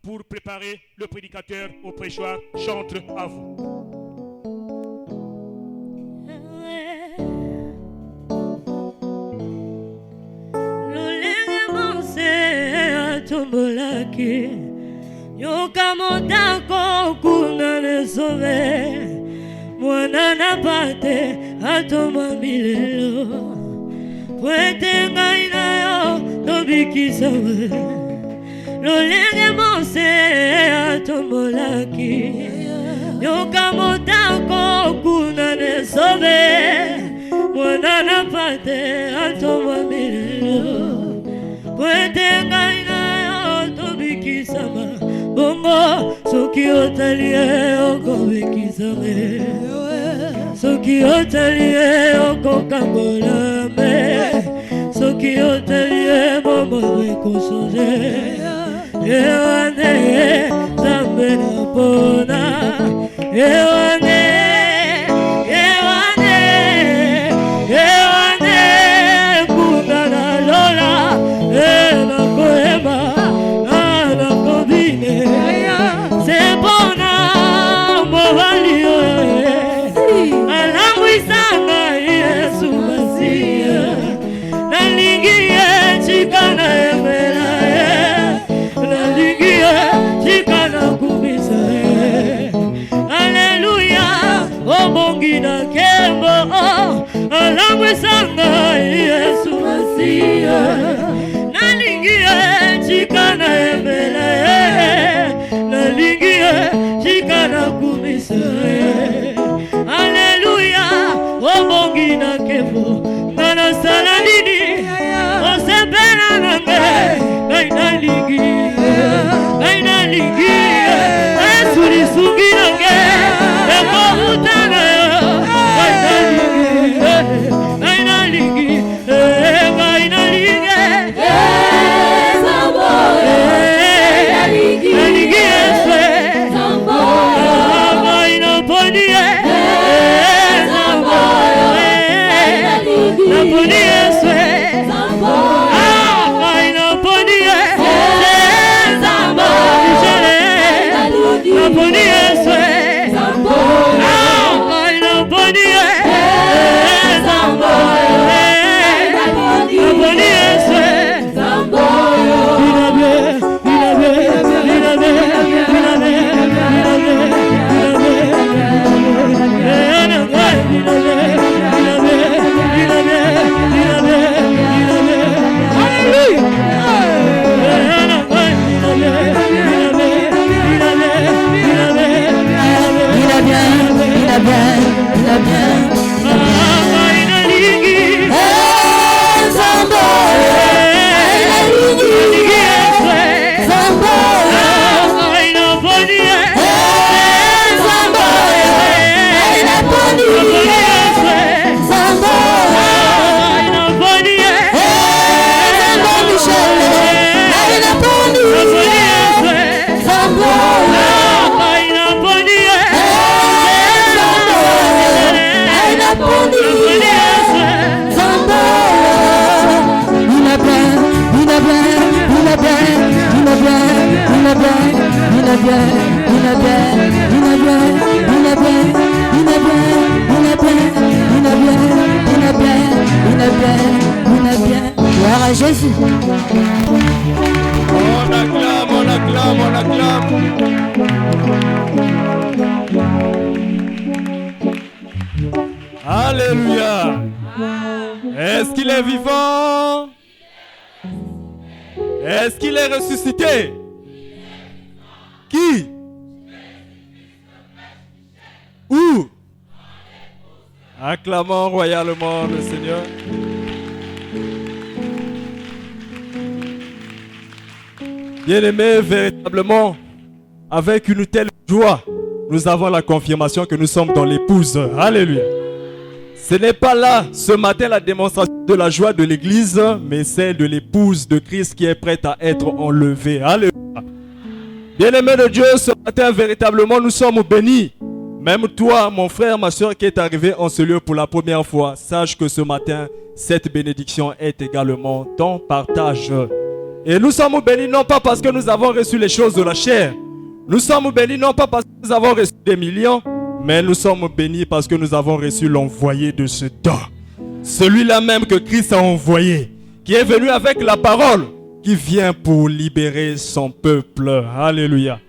pour préparer le prédicateur au prêchoir, chante à vous. Tombolaki Yoka motako kuna nesove Mwana napate atoma milelo Kwete ngaina yo tobikisa we Lolenge mose atombolaki Yoka motako kuna nesove Mwana napate atoma milelo Kwete ngaina Kisama bongo soki otalie oko bekisame soki otalie oko kangola me soki otalie momo bekosose ewane zambe na pona ewane kuna lola na koema c'est bon à Movalio Alangwisanga Yesu Masia Nalingia chikana emela Nalingia chikana kumisa Alléluia Obongina kembo Alangwisanga Yesu Masia Nalingia chikana emela Chikana kumisa Alléluia Obongi na kembo Nana saladini Osepena nange Gaina ligi Esuri sugi nange Eko utana Gaina ligi Jésus. On acclame. Alléluia. Est-ce qu'il est vivant? Est-ce qu'il est ressuscité? Qui? Où? Acclamons royalement le Seigneur. Bien-aimés, véritablement, avec une telle joie, nous avons la confirmation que nous sommes dans l'épouse. Alléluia. Ce n'est pas là, ce matin, la démonstration de la joie de l'Église, mais celle de l'épouse de Christ qui est prête à être enlevée. Alléluia. Bien-aimés de Dieu, ce matin, véritablement, nous sommes bénis. Même toi, mon frère, ma soeur qui est arrivé en ce lieu pour la première fois, sache que ce matin, cette bénédiction est également ton partage. Et nous sommes bénis non pas parce que nous avons reçu les choses de la chair. Nous sommes bénis non pas parce que nous avons reçu des millions, mais nous sommes bénis parce que nous avons reçu l'envoyé de ce don. Celui-là même que Christ a envoyé, qui est venu avec la parole, qui vient pour libérer son peuple. Alléluia.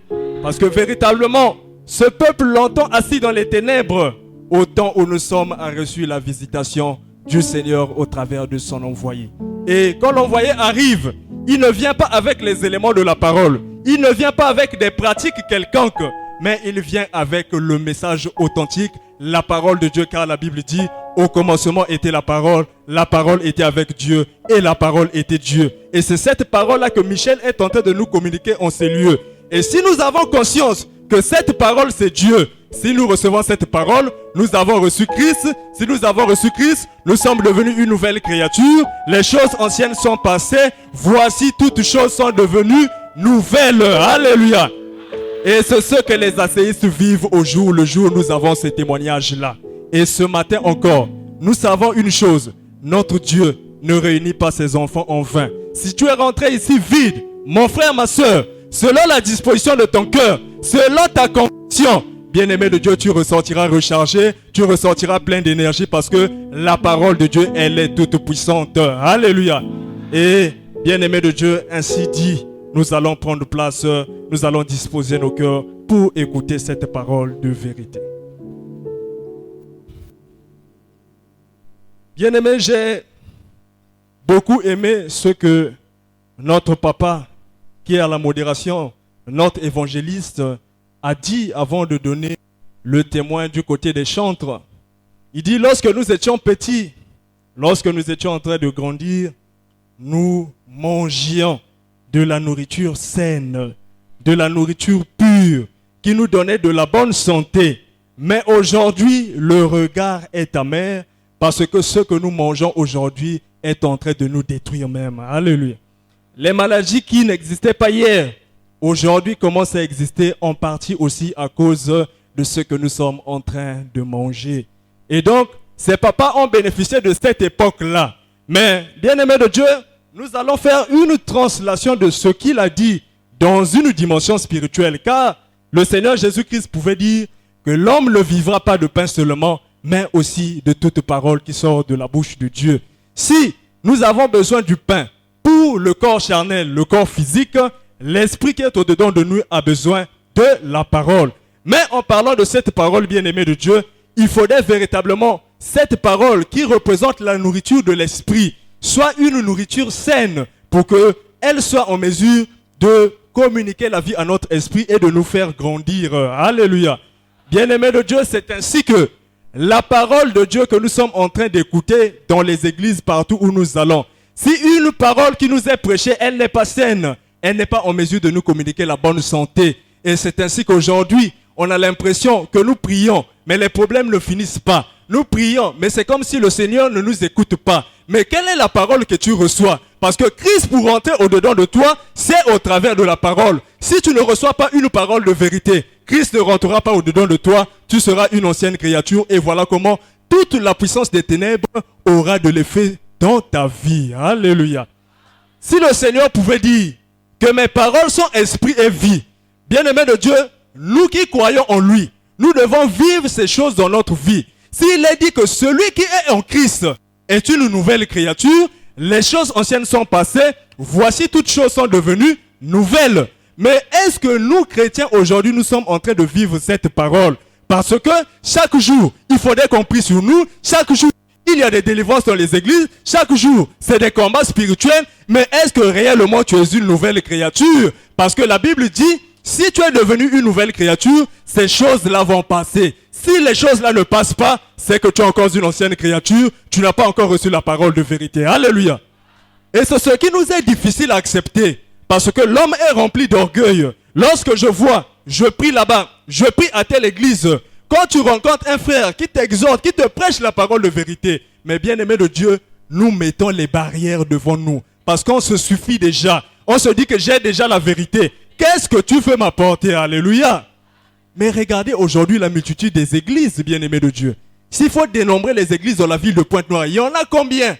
Parce que véritablement, ce peuple longtemps assis dans les ténèbres, au temps où nous sommes, a reçu la visitation du Seigneur au travers de son envoyé. Et quand l'envoyé arrive, il ne vient pas avec les éléments de la parole. Il ne vient pas avec des pratiques quelconques, mais il vient avec le message authentique, la parole de Dieu, car la Bible dit, au commencement était la parole était avec Dieu, et la parole était Dieu. Et c'est cette parole-là que Michel est en train de nous communiquer en ces lieux. Et si nous avons conscience que cette parole c'est Dieu, si nous recevons cette parole, nous avons reçu Christ. Si nous avons reçu Christ, nous sommes devenus une nouvelle créature. Les choses anciennes sont passées. Voici, toutes choses sont devenues nouvelles. Alléluia. Et c'est ce que les asséistes vivent au jour le jour. Nous avons ces témoignages-là. Et ce matin encore, nous savons une chose. Notre Dieu ne réunit pas ses enfants en vain. Si tu es rentré ici vide, mon frère, ma soeur, selon la disposition de ton cœur, selon ta conviction, bien-aimé de Dieu, tu ressortiras rechargé, tu ressortiras plein d'énergie parce que la parole de Dieu, elle est toute puissante. Alléluia. Et bien-aimé de Dieu, ainsi dit, nous allons prendre place, nous allons disposer nos cœurs pour écouter cette parole de vérité. Bien-aimé, j'ai beaucoup aimé ce que notre papa, qui est à la modération, notre évangéliste, a dit avant de donner le témoin du côté des chantres. Il dit, lorsque nous étions petits, lorsque nous étions en train de grandir, nous mangions de la nourriture saine, de la nourriture pure, qui nous donnait de la bonne santé. Mais aujourd'hui, le regard est amer parce que ce que nous mangeons aujourd'hui est en train de nous détruire même. Alléluia. Les maladies qui n'existaient pas hier, aujourd'hui commencent à exister en partie aussi à cause de ce que nous sommes en train de manger. Et donc, ces papas ont bénéficié de cette époque-là. Mais, bien-aimés de Dieu, nous allons faire une translation de ce qu'il a dit dans une dimension spirituelle. Car le Seigneur Jésus-Christ pouvait dire que l'homme ne vivra pas de pain seulement, mais aussi de toute parole qui sort de la bouche de Dieu. Si nous avons besoin du pain pour le corps charnel, le corps physique, l'esprit qui est au-dedans de nous a besoin de la parole. Mais en parlant de cette parole, bien-aimée de Dieu, il faudrait véritablement cette parole qui représente la nourriture de l'esprit soit une nourriture saine pour qu'elle soit en mesure de communiquer la vie à notre esprit et de nous faire grandir. Alléluia. Bien-aimés de Dieu, c'est ainsi que la parole de Dieu que nous sommes en train d'écouter dans les églises partout où nous allons, si une parole qui nous est prêchée, elle n'est pas saine, elle n'est pas en mesure de nous communiquer la bonne santé. Et c'est ainsi qu'aujourd'hui, on a l'impression que nous prions, mais les problèmes ne finissent pas. Nous prions, mais c'est comme si le Seigneur ne nous écoute pas. Mais quelle est la parole que tu reçois? Parce que Christ, pour rentrer au-dedans de toi, c'est au travers de la parole. Si tu ne reçois pas une parole de vérité, Christ ne rentrera pas au-dedans de toi, tu seras une ancienne créature. Et voilà comment toute la puissance des ténèbres aura de l'effet dans ta vie. Alléluia. Si le Seigneur pouvait dire que mes paroles sont esprit et vie, bien-aimés de Dieu, nous qui croyons en lui, nous devons vivre ces choses dans notre vie. S'il est dit que celui qui est en Christ est une nouvelle créature, les choses anciennes sont passées, voici toutes choses sont devenues nouvelles. Mais est-ce que nous, chrétiens, aujourd'hui, nous sommes en train de vivre cette parole? Parce que chaque jour, il faudrait qu'on prie sur nous. Chaque jour, il y a des délivrances dans les églises. Chaque jour, c'est des combats spirituels. Mais est-ce que réellement tu es une nouvelle créature? Parce que la Bible dit, si tu es devenu une nouvelle créature, ces choses-là vont passer. Si les choses-là ne passent pas, c'est que tu es encore une ancienne créature. Tu n'as pas encore reçu la parole de vérité. Alléluia. Et c'est ce qui nous est difficile à accepter. Parce que l'homme est rempli d'orgueil. Lorsque je vois, je prie là-bas, je prie à telle église. Quand tu rencontres un frère qui t'exhorte, qui te prêche la parole de vérité, mais bien-aimé de Dieu, nous mettons les barrières devant nous. Parce qu'on se suffit déjà. On se dit que j'ai déjà la vérité. Qu'est-ce que tu veux m'apporter? Alléluia. Mais regardez aujourd'hui la multitude des églises, bien-aimés de Dieu. S'il faut dénombrer les églises dans la ville de Pointe-Noire, il y en a combien?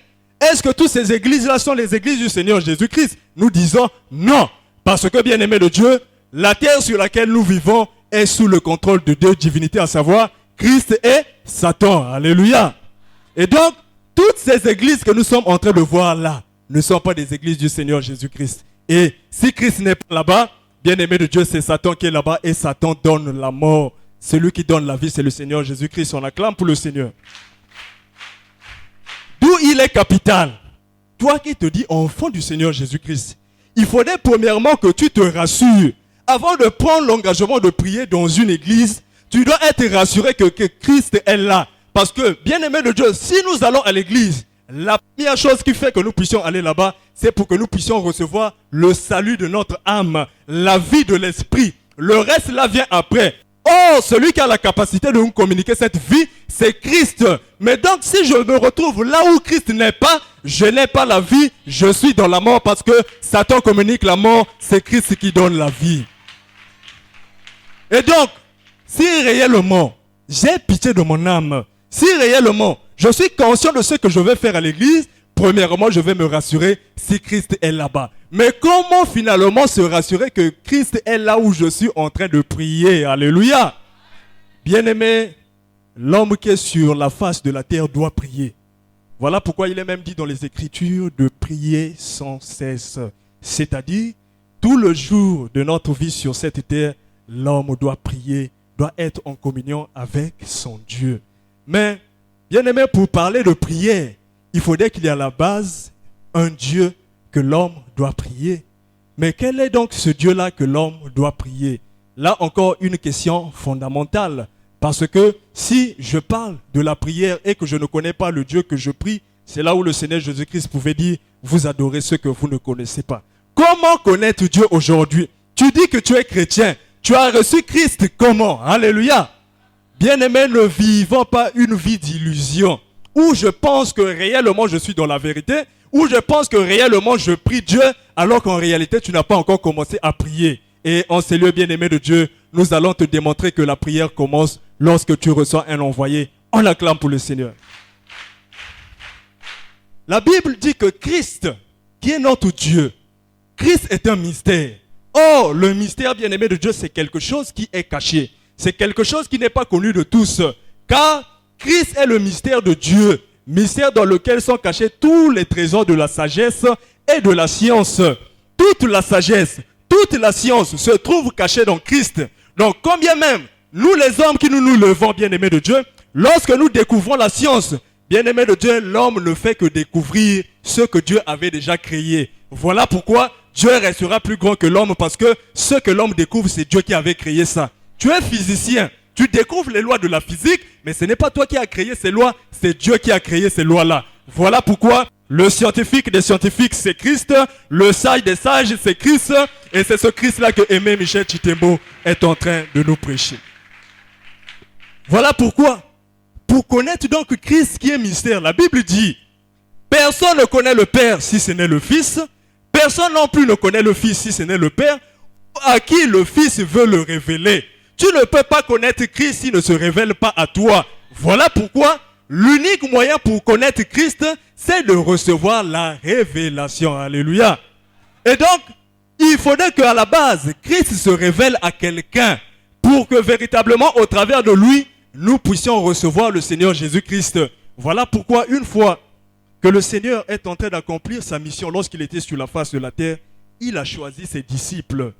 Est-ce que toutes ces églises-là sont les églises du Seigneur Jésus-Christ? Nous disons non. Parce que, bien-aimés de Dieu, la terre sur laquelle nous vivons est sous le contrôle de deux divinités, à savoir Christ et Satan. Alléluia. Et donc, toutes ces églises que nous sommes en train de voir là ne sont pas des églises du Seigneur Jésus-Christ. Et si Christ n'est pas là-bas, bien-aimé de Dieu, c'est Satan qui est là-bas et Satan donne la mort. Celui qui donne la vie, c'est le Seigneur Jésus-Christ. On acclame pour le Seigneur. D'où il est capital. Toi qui te dis enfant du Seigneur Jésus-Christ, il faudrait premièrement que tu te rassures. Avant de prendre l'engagement de prier dans une église, tu dois être rassuré que Christ est là. Parce que, bien-aimé de Dieu, si nous allons à l'église, la première chose qui fait que nous puissions aller là-bas, c'est pour que nous puissions recevoir le salut de notre âme, la vie de l'esprit. Le reste là vient après. Oh, celui qui a la capacité de nous communiquer cette vie, c'est Christ. Mais donc, si je me retrouve là où Christ n'est pas, je n'ai pas la vie, je suis dans la mort parce que Satan communique la mort, c'est Christ qui donne la vie. Et donc, si réellement, j'ai pitié de mon âme, si réellement, je suis conscient de ce que je vais faire à l'église, premièrement, je vais me rassurer si Christ est là-bas. Mais comment finalement se rassurer que Christ est là où je suis en train de prier? Alléluia. Bien-aimé, l'homme qui est sur la face de la terre doit prier. Voilà pourquoi il est même dit dans les Écritures de prier sans cesse. C'est-à-dire, tout le jour de notre vie sur cette terre, l'homme doit prier, doit être en communion avec son Dieu. Mais, bien-aimé, pour parler de prière, il faudrait qu'il y ait à la base un Dieu que l'homme doit prier. Mais quel est donc ce Dieu-là que l'homme doit prier? Là encore une question fondamentale. Parce que si je parle de la prière et que je ne connais pas le Dieu que je prie, c'est là où le Seigneur Jésus-Christ pouvait dire, vous adorez ceux que vous ne connaissez pas. Comment connaître Dieu aujourd'hui? Tu dis que tu es chrétien. Tu as reçu Christ comment? Alléluia. Bien-aimé, ne vivons pas une vie d'illusion où je pense que réellement je suis dans la vérité, où je pense que réellement je prie Dieu, alors qu'en réalité tu n'as pas encore commencé à prier. Et en ces lieux bien-aimés de Dieu, nous allons te démontrer que la prière commence lorsque tu reçois un envoyé. On acclame pour le Seigneur. La Bible dit que Christ, qui est notre Dieu, Christ est un mystère. Or, le mystère bien-aimé de Dieu, c'est quelque chose qui est caché. C'est quelque chose qui n'est pas connu de tous. Car Christ est le mystère de Dieu, mystère dans lequel sont cachés tous les trésors de la sagesse et de la science. Toute la sagesse, toute la science se trouve cachée dans Christ. Donc, combien même, nous les hommes qui nous levons, bien-aimés de Dieu, lorsque nous découvrons la science, bien-aimés de Dieu, l'homme ne fait que découvrir ce que Dieu avait déjà créé. Voilà pourquoi Dieu restera plus grand que l'homme, parce que ce que l'homme découvre, c'est Dieu qui avait créé ça. Tu es physicien, tu découvres les lois de la physique, mais ce n'est pas toi qui as créé ces lois, c'est Dieu qui a créé ces lois-là. Voilà pourquoi le scientifique des scientifiques, c'est Christ, le sage des sages, c'est Christ, et c'est ce Christ-là que Aimé Michel Chitembo est en train de nous prêcher. Voilà pourquoi, pour connaître donc Christ qui est mystère, la Bible dit, personne ne connaît le Père si ce n'est le Fils, personne non plus ne connaît le Fils si ce n'est le Père, à qui le Fils veut le révéler. Tu ne peux pas connaître Christ s'il ne se révèle pas à toi. Voilà pourquoi l'unique moyen pour connaître Christ, c'est de recevoir la révélation. Alléluia. Et donc, il faudrait qu'à la base, Christ se révèle à quelqu'un pour que véritablement, au travers de lui, nous puissions recevoir le Seigneur Jésus-Christ. Voilà pourquoi, une fois que le Seigneur est en train d'accomplir sa mission lorsqu'il était sur la face de la terre, il a choisi ses disciples.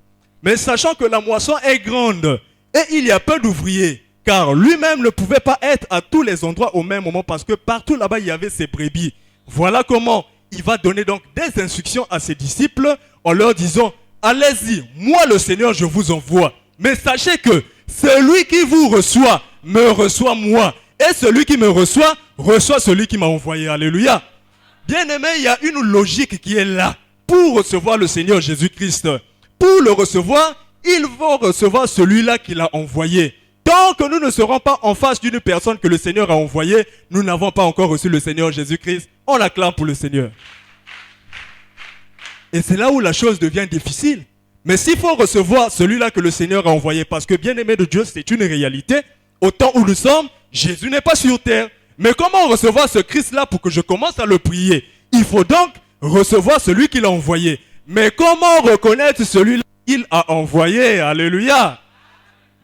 Mais sachant que la moisson est grande et il y a peu d'ouvriers, car lui-même ne pouvait pas être à tous les endroits au même moment parce que partout là-bas il y avait ses brebis. Voilà comment il va donner donc des instructions à ses disciples en leur disant, allez-y, moi le Seigneur je vous envoie. Mais sachez que celui qui vous reçoit me reçoit moi. Et celui qui me reçoit celui qui m'a envoyé. Alléluia. Bien-aimé, il y a une logique qui est là pour recevoir le Seigneur Jésus-Christ. Pour le recevoir, il faut recevoir celui-là qui l'a envoyé. Tant que nous ne serons pas en face d'une personne que le Seigneur a envoyée, nous n'avons pas encore reçu le Seigneur Jésus-Christ. On acclame pour le Seigneur. Et c'est là où la chose devient difficile. Mais s'il faut recevoir celui-là que le Seigneur a envoyé, parce que bien-aimé de Dieu, c'est une réalité, au temps où nous sommes, Jésus n'est pas sur terre. Mais comment recevoir ce Christ-là pour que je commence à le prier? Il faut donc recevoir celui qu'il a envoyé. Mais comment reconnaître celui qu'il a envoyé? Alléluia.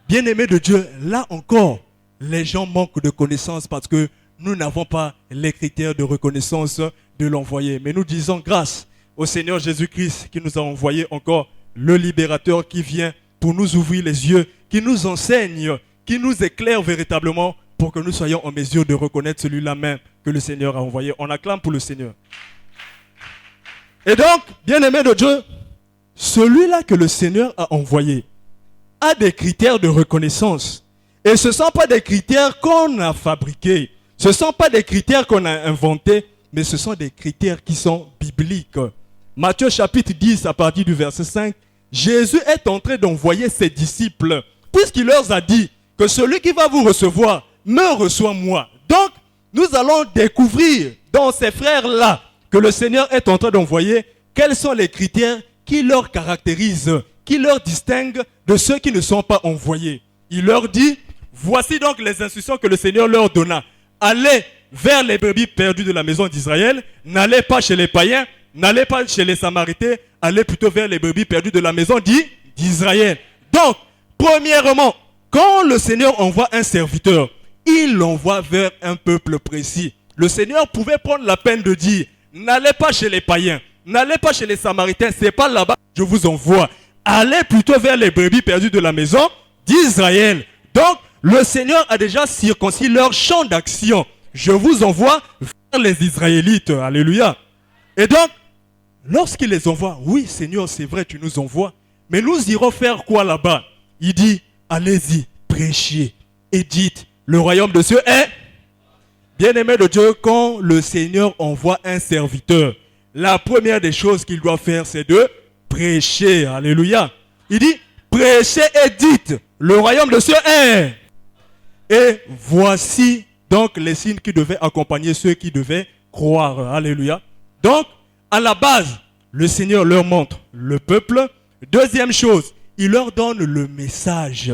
Bien-aimés de Dieu, là encore, les gens manquent de connaissances parce que nous n'avons pas les critères de reconnaissance de l'envoyé. Mais nous disons grâce au Seigneur Jésus-Christ qui nous a envoyé encore le libérateur qui vient pour nous ouvrir les yeux, qui nous enseigne, qui nous éclaire véritablement pour que nous soyons en mesure de reconnaître celui-là même que le Seigneur a envoyé. On acclame pour le Seigneur. Et donc, bien-aimés de Dieu, celui-là que le Seigneur a envoyé a des critères de reconnaissance. Et ce ne sont pas des critères qu'on a fabriqués. Ce ne sont pas des critères qu'on a inventés, mais ce sont des critères qui sont bibliques. Matthieu chapitre 10, à partir du verset 5, Jésus est en train d'envoyer ses disciples, puisqu'il leur a dit que celui qui va vous recevoir me reçoit moi. Donc, nous allons découvrir dans ces frères-là que le Seigneur est en train d'envoyer quels sont les critères qui leur caractérisent, qui leur distinguent de ceux qui ne sont pas envoyés. Il leur dit, voici donc les instructions que le Seigneur leur donna. Allez vers les brebis perdues de la maison d'Israël, n'allez pas chez les païens, n'allez pas chez les Samaritains, allez plutôt vers les brebis perdues de la maison d'Israël. Donc, premièrement, quand le Seigneur envoie un serviteur, il l'envoie vers un peuple précis. Le Seigneur pouvait prendre la peine de dire, n'allez pas chez les païens, n'allez pas chez les Samaritains, c'est pas là-bas que je vous envoie. Allez plutôt vers les brebis perdues de la maison d'Israël. Donc, le Seigneur a déjà circoncis leur champ d'action. Je vous envoie vers les Israélites. Alléluia. Et donc, lorsqu'il les envoie, oui Seigneur, c'est vrai, tu nous envoies. Mais nous irons faire quoi là-bas? Il dit, allez-y, prêchez et dites, le royaume de Dieu est... Bien-aimé de Dieu, quand le Seigneur envoie un serviteur, la première des choses qu'il doit faire, c'est de prêcher. Alléluia. Il dit, prêchez et dites, le royaume de Dieu est... Et voici donc les signes qui devaient accompagner ceux qui devaient croire. Alléluia. Donc, à la base, le Seigneur leur montre le peuple. Deuxième chose, il leur donne le message.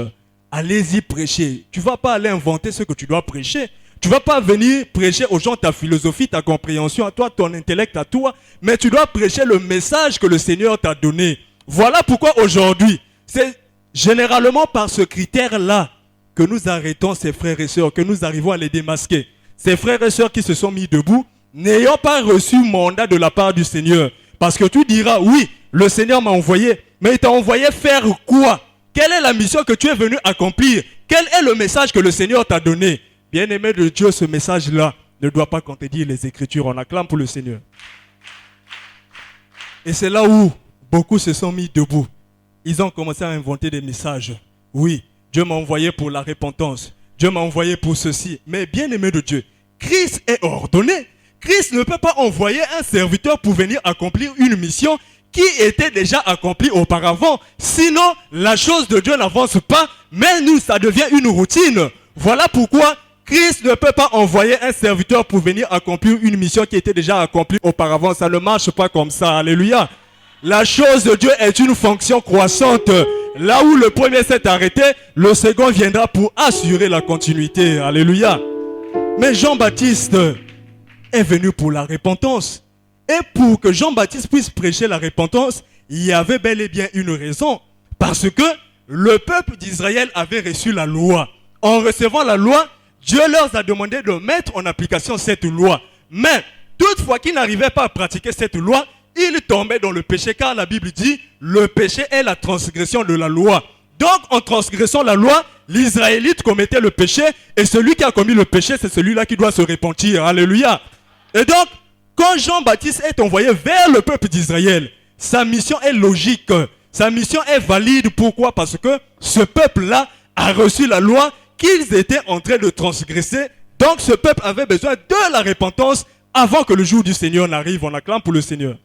Allez-y prêcher. Tu ne vas pas aller inventer ce que tu dois prêcher. Tu ne vas pas venir prêcher aux gens ta philosophie, ta compréhension, à toi, ton intellect, à toi. Mais tu dois prêcher le message que le Seigneur t'a donné. Voilà pourquoi aujourd'hui, c'est généralement par ce critère-là que nous arrêtons ces frères et sœurs, que nous arrivons à les démasquer. Ces frères et sœurs qui se sont mis debout, n'ayant pas reçu mandat de la part du Seigneur. Parce que tu diras, oui, le Seigneur m'a envoyé, mais il t'a envoyé faire quoi? Quelle est la mission que tu es venu accomplir? Quel est le message que le Seigneur t'a donné? Bien-aimé de Dieu, ce message-là ne doit pas contredire les Écritures. On acclame pour le Seigneur. Et c'est là où beaucoup se sont mis debout. Ils ont commencé à inventer des messages. Oui, Dieu m'a envoyé pour la repentance. Dieu m'a envoyé pour ceci. Mais bien-aimé de Dieu, Christ est ordonné. Christ ne peut pas envoyer un serviteur pour venir accomplir une mission qui était déjà accomplie auparavant. Sinon, la chose de Dieu n'avance pas, mais nous, ça devient une routine. Voilà pourquoi Christ ne peut pas envoyer un serviteur pour venir accomplir une mission qui était déjà accomplie auparavant. Ça ne marche pas comme ça. Alléluia. La chose de Dieu est une fonction croissante. Là où le premier s'est arrêté, le second viendra pour assurer la continuité. Alléluia. Mais Jean-Baptiste est venu pour la repentance. Et pour que Jean-Baptiste puisse prêcher la repentance, il y avait bel et bien une raison. Parce que le peuple d'Israël avait reçu la loi. En recevant la loi, Dieu leur a demandé de mettre en application cette loi. Mais toutefois qu'ils n'arrivaient pas à pratiquer cette loi, ils tombaient dans le péché, car la Bible dit le péché est la transgression de la loi. Donc en transgressant la loi, l'Israélite commettait le péché, et celui qui a commis le péché, c'est celui-là qui doit se repentir. Alléluia. Et donc, quand Jean-Baptiste est envoyé vers le peuple d'Israël, sa mission est logique, sa mission est valide. Pourquoi? Parce que ce peuple-là a reçu la loi qu'ils étaient en train de transgresser. Donc ce peuple avait besoin de la repentance avant que le jour du Seigneur n'arrive. On acclame pour le Seigneur.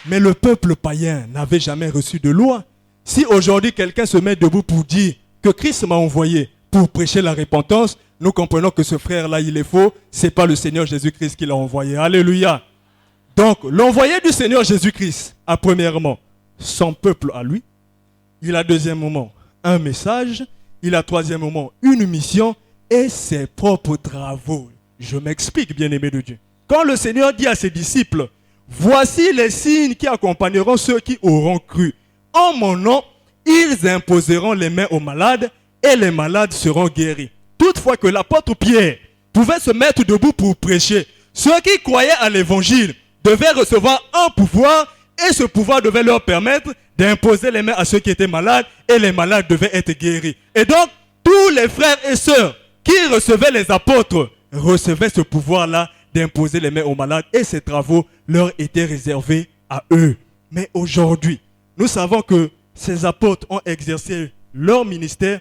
Mais le peuple païen n'avait jamais reçu de loi. Si aujourd'hui quelqu'un se met debout pour dire que Christ m'a envoyé pour prêcher la repentance, nous comprenons que ce frère-là, il est faux. Ce n'est pas le Seigneur Jésus-Christ qui l'a envoyé. Alléluia. Donc, l'envoyé du Seigneur Jésus-Christ a premièrement son peuple à lui. Il a deuxièmement un message. Il a troisièmement une mission et ses propres travaux. Je m'explique, bien-aimé de Dieu. quand le Seigneur dit à ses disciples, voici les signes qui accompagneront ceux qui auront cru. En mon nom, ils imposeront les mains aux malades et les malades seront guéris. Toutefois que l'apôtre Pierre pouvait se mettre debout pour prêcher, ceux qui croyaient à l'évangile devaient recevoir un pouvoir et ce pouvoir devait leur permettre d'imposer les mains à ceux qui étaient malades et les malades devaient être guéris. Et donc, tous les frères et sœurs qui recevaient les apôtres recevaient ce pouvoir-là d'imposer les mains aux malades et ces travaux leur étaient réservés à eux. Mais aujourd'hui, nous savons que ces apôtres ont exercé leur ministère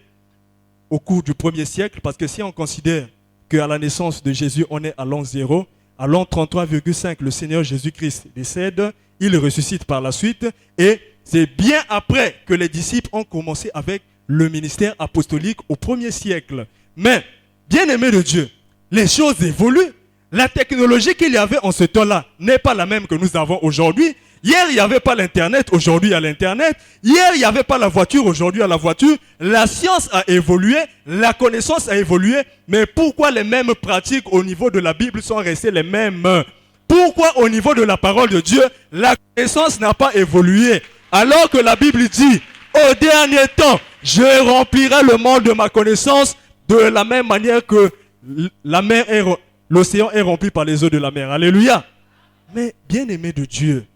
au cours du 1er siècle, parce que si on considère qu'à la naissance de Jésus, on est à l'an 0, à l'an 33,5, le Seigneur Jésus-Christ décède, il ressuscite par la suite, et c'est bien après que les disciples ont commencé avec le ministère apostolique au 1er siècle. Mais, bien-aimés de Dieu, les choses évoluent. La technologie qu'il y avait en ce temps-là n'est pas la même que nous avons aujourd'hui. Hier, il n'y avait pas l'Internet, aujourd'hui il y a l'Internet. Hier, il n'y avait pas la voiture, aujourd'hui il y a la voiture. La science a évolué, la connaissance a évolué, mais pourquoi les mêmes pratiques au niveau de la Bible sont restées les mêmes? Pourquoi au niveau de la parole de Dieu, la connaissance n'a pas évolué? Alors que la Bible dit, au dernier temps, je remplirai le monde de ma connaissance de la même manière que l'océan est rempli par les eaux de la mer. Alléluia. Mais bien-aimé de Dieu,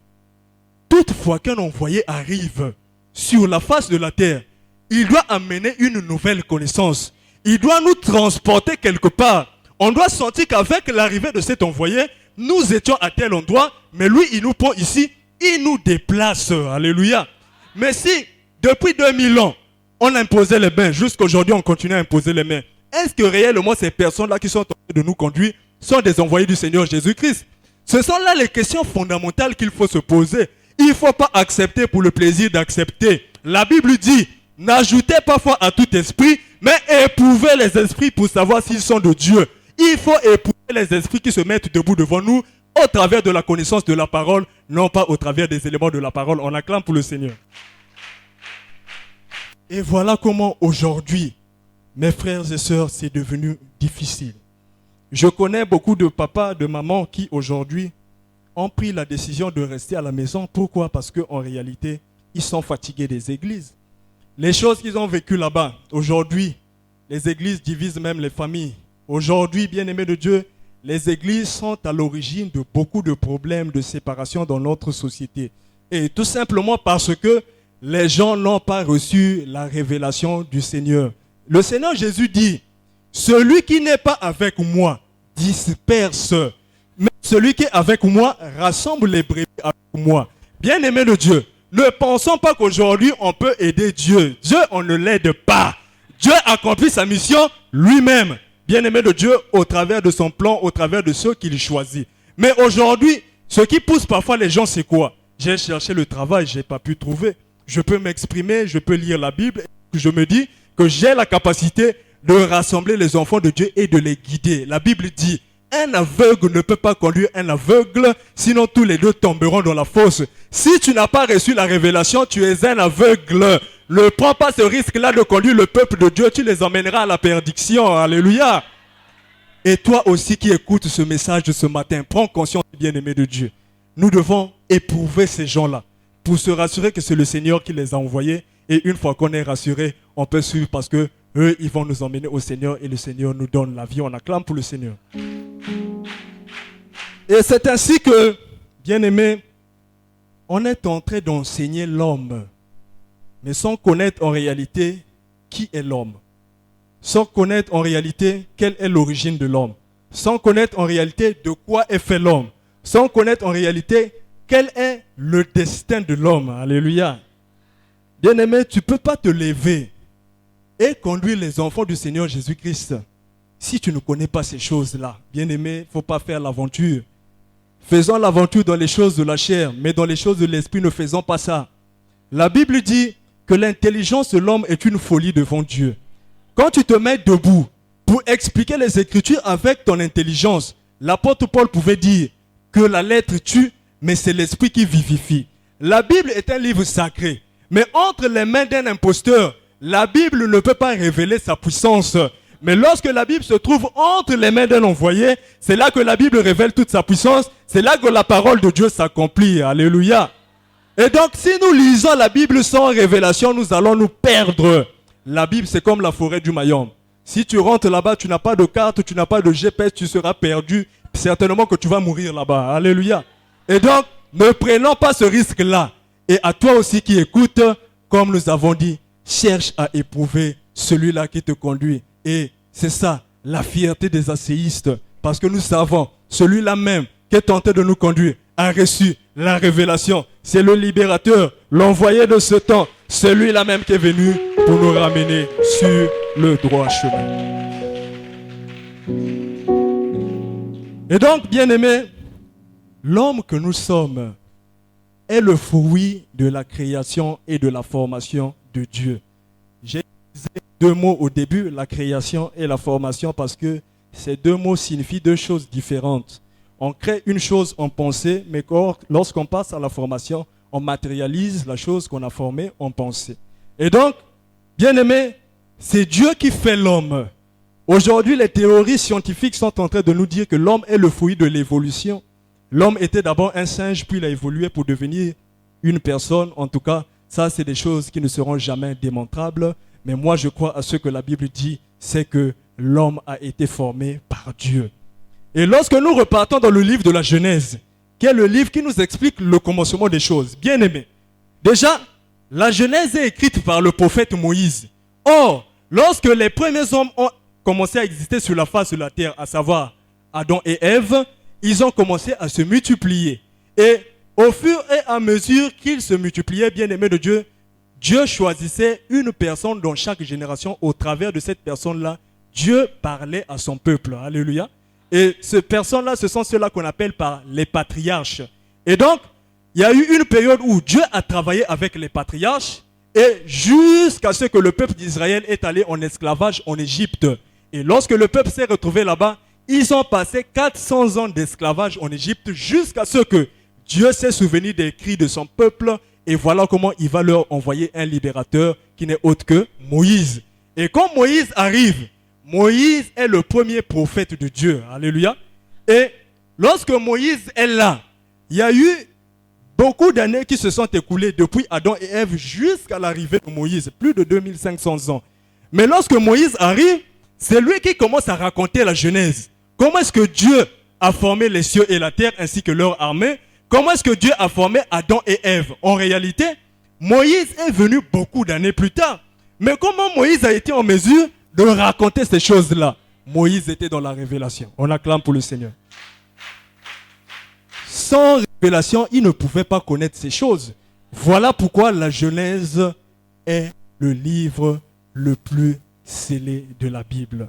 toutefois qu'un envoyé arrive sur la face de la terre, il doit amener une nouvelle connaissance. Il doit nous transporter quelque part. On doit sentir qu'avec l'arrivée de cet envoyé, nous étions à tel endroit, mais lui, il nous prend ici, il nous déplace. Alléluia. Mais si, depuis 2000 ans, on imposait les mains, jusqu'aujourd'hui, on continue à imposer les mains, est-ce que réellement ces personnes-là qui sont en train de nous conduire sont des envoyés du Seigneur Jésus-Christ? Ce sont là les questions fondamentales qu'il faut se poser. Il ne faut pas accepter pour le plaisir d'accepter. La Bible dit, n'ajoutez pas foi à tout esprit, mais éprouvez les esprits pour savoir s'ils sont de Dieu. Il faut éprouver les esprits qui se mettent debout devant nous au travers de la connaissance de la parole, non pas au travers des éléments de la parole. On acclame pour le Seigneur. Et voilà comment aujourd'hui, mes frères et sœurs, c'est devenu difficile. Je connais beaucoup de papas, de mamans qui aujourd'hui ont pris la décision de rester à la maison. Pourquoi? Parce qu'en réalité, ils sont fatigués des églises. Les choses qu'ils ont vécues là-bas, aujourd'hui, les églises divisent même les familles. Aujourd'hui, bien-aimés de Dieu, les églises sont à l'origine de beaucoup de problèmes de séparation dans notre société. Et tout simplement parce que les gens n'ont pas reçu la révélation du Seigneur. Le Seigneur Jésus dit, celui qui n'est pas avec moi disperse, mais celui qui est avec moi rassemble les brebis avec moi. Bien-aimés de Dieu, ne pensons pas qu'aujourd'hui on peut aider Dieu. Dieu, on ne l'aide pas. Dieu accomplit sa mission lui-même. Bien-aimé de Dieu, au travers de son plan, au travers de ceux qu'il choisit. Mais aujourd'hui, ce qui pousse parfois les gens, c'est quoi? J'ai cherché le travail, je n'ai pas pu trouver. Je peux m'exprimer, je peux lire la Bible. Je me dis que j'ai la capacité de rassembler les enfants de Dieu et de les guider. La Bible dit, un aveugle ne peut pas conduire un aveugle, sinon tous les deux tomberont dans la fosse. Si tu n'as pas reçu la révélation, tu es un aveugle. Ne prends pas ce risque-là de conduire le peuple de Dieu, tu les emmèneras à la perdition. Alléluia. Et toi aussi qui écoutes ce message de ce matin, prends conscience, bien-aimé de Dieu. Nous devons éprouver ces gens-là pour se rassurer que c'est le Seigneur qui les a envoyés. Et une fois qu'on est rassuré, on peut suivre parce que eux, ils vont nous emmener au Seigneur et le Seigneur nous donne la vie. On acclame pour le Seigneur. Et c'est ainsi que, bien-aimés, on est en train d'enseigner l'homme, mais sans connaître en réalité qui est l'homme. Sans connaître en réalité quelle est l'origine de l'homme. Sans connaître en réalité de quoi est fait l'homme. Sans connaître en réalité quel est le destin de l'homme. Alléluia. Bien-aimé, tu ne peux pas te lever et conduire les enfants du Seigneur Jésus-Christ si tu ne connais pas ces choses-là. Bien-aimé, il ne faut pas faire l'aventure. Faisons l'aventure dans les choses de la chair, mais dans les choses de l'esprit, ne faisons pas ça. La Bible dit que l'intelligence de l'homme est une folie devant Dieu. Quand tu te mets debout pour expliquer les Écritures avec ton intelligence, l'apôtre Paul pouvait dire que la lettre tue, mais c'est l'esprit qui vivifie. La Bible est un livre sacré, mais entre les mains d'un imposteur, la Bible ne peut pas révéler sa puissance. Mais lorsque la Bible se trouve entre les mains d'un envoyé, c'est là que la Bible révèle toute sa puissance. C'est là que la parole de Dieu s'accomplit. Alléluia. Et donc, si nous lisons la Bible sans révélation, nous allons nous perdre. La Bible, c'est comme la forêt du Mayombe. Si tu rentres là-bas, tu n'as pas de carte, tu n'as pas de GPS, tu seras perdu. Certainement que tu vas mourir là-bas. Alléluia. Et donc, ne prenons pas ce risque-là. Et à toi aussi qui écoutes, comme nous avons dit, cherche à éprouver celui-là qui te conduit. Et c'est ça, la fierté des asséistes. Parce que nous savons, celui-là même qui est tenté de nous conduire a reçu la révélation. C'est le libérateur, l'envoyé de ce temps. Celui-là même qui est venu pour nous ramener sur le droit chemin. Et donc, bien-aimés, l'homme que nous sommes est le fruit de la création et de la formation de Dieu. J'ai utilisé deux mots au début, la création et la formation, parce que ces deux mots signifient deux choses différentes. On crée une chose en pensée, mais lorsqu'on passe à la formation, on matérialise la chose qu'on a formée en pensée. Et donc, bien-aimés, c'est Dieu qui fait l'homme. Aujourd'hui, les théories scientifiques sont en train de nous dire que l'homme est le fruit de l'évolution. L'homme était d'abord un singe, puis il a évolué pour devenir une personne. En tout cas, ça, c'est des choses qui ne seront jamais démontrables. Mais moi, je crois à ce que la Bible dit, c'est que l'homme a été formé par Dieu. Et lorsque nous repartons dans le livre de la Genèse, qui est le livre qui nous explique le commencement des choses, bien aimé. Déjà, la Genèse est écrite par le prophète Moïse. Or, lorsque les premiers hommes ont commencé à exister sur la face de la terre, à savoir Adam et Ève, ils ont commencé à se multiplier. Et au fur et à mesure qu'ils se multipliaient, bien-aimés de Dieu, Dieu choisissait une personne dans chaque génération. Au travers de cette personne-là, Dieu parlait à son peuple. Alléluia. Et ces personnes-là, ce sont ceux-là qu'on appelle par les patriarches. Et donc, il y a eu une période où Dieu a travaillé avec les patriarches et jusqu'à ce que le peuple d'Israël est allé en esclavage en Égypte. Et lorsque le peuple s'est retrouvé là-bas, ils ont passé 400 ans d'esclavage en Égypte jusqu'à ce que Dieu s'est souvenu des cris de son peuple. Et voilà comment il va leur envoyer un libérateur qui n'est autre que Moïse. Et quand Moïse arrive, Moïse est le premier prophète de Dieu. Alléluia. Et lorsque Moïse est là, il y a eu beaucoup d'années qui se sont écoulées depuis Adam et Ève jusqu'à l'arrivée de Moïse. Plus de 2500 ans. Mais lorsque Moïse arrive, c'est lui qui commence à raconter la Genèse. Comment est-ce que Dieu a formé les cieux et la terre ainsi que leur armée? Comment est-ce que Dieu a formé Adam et Ève? En réalité, Moïse est venu beaucoup d'années plus tard. Mais comment Moïse a été en mesure de raconter ces choses-là? Moïse était dans la révélation. On acclame pour le Seigneur. Sans révélation, il ne pouvait pas connaître ces choses. Voilà pourquoi la Genèse est le livre le plus scellé de la Bible.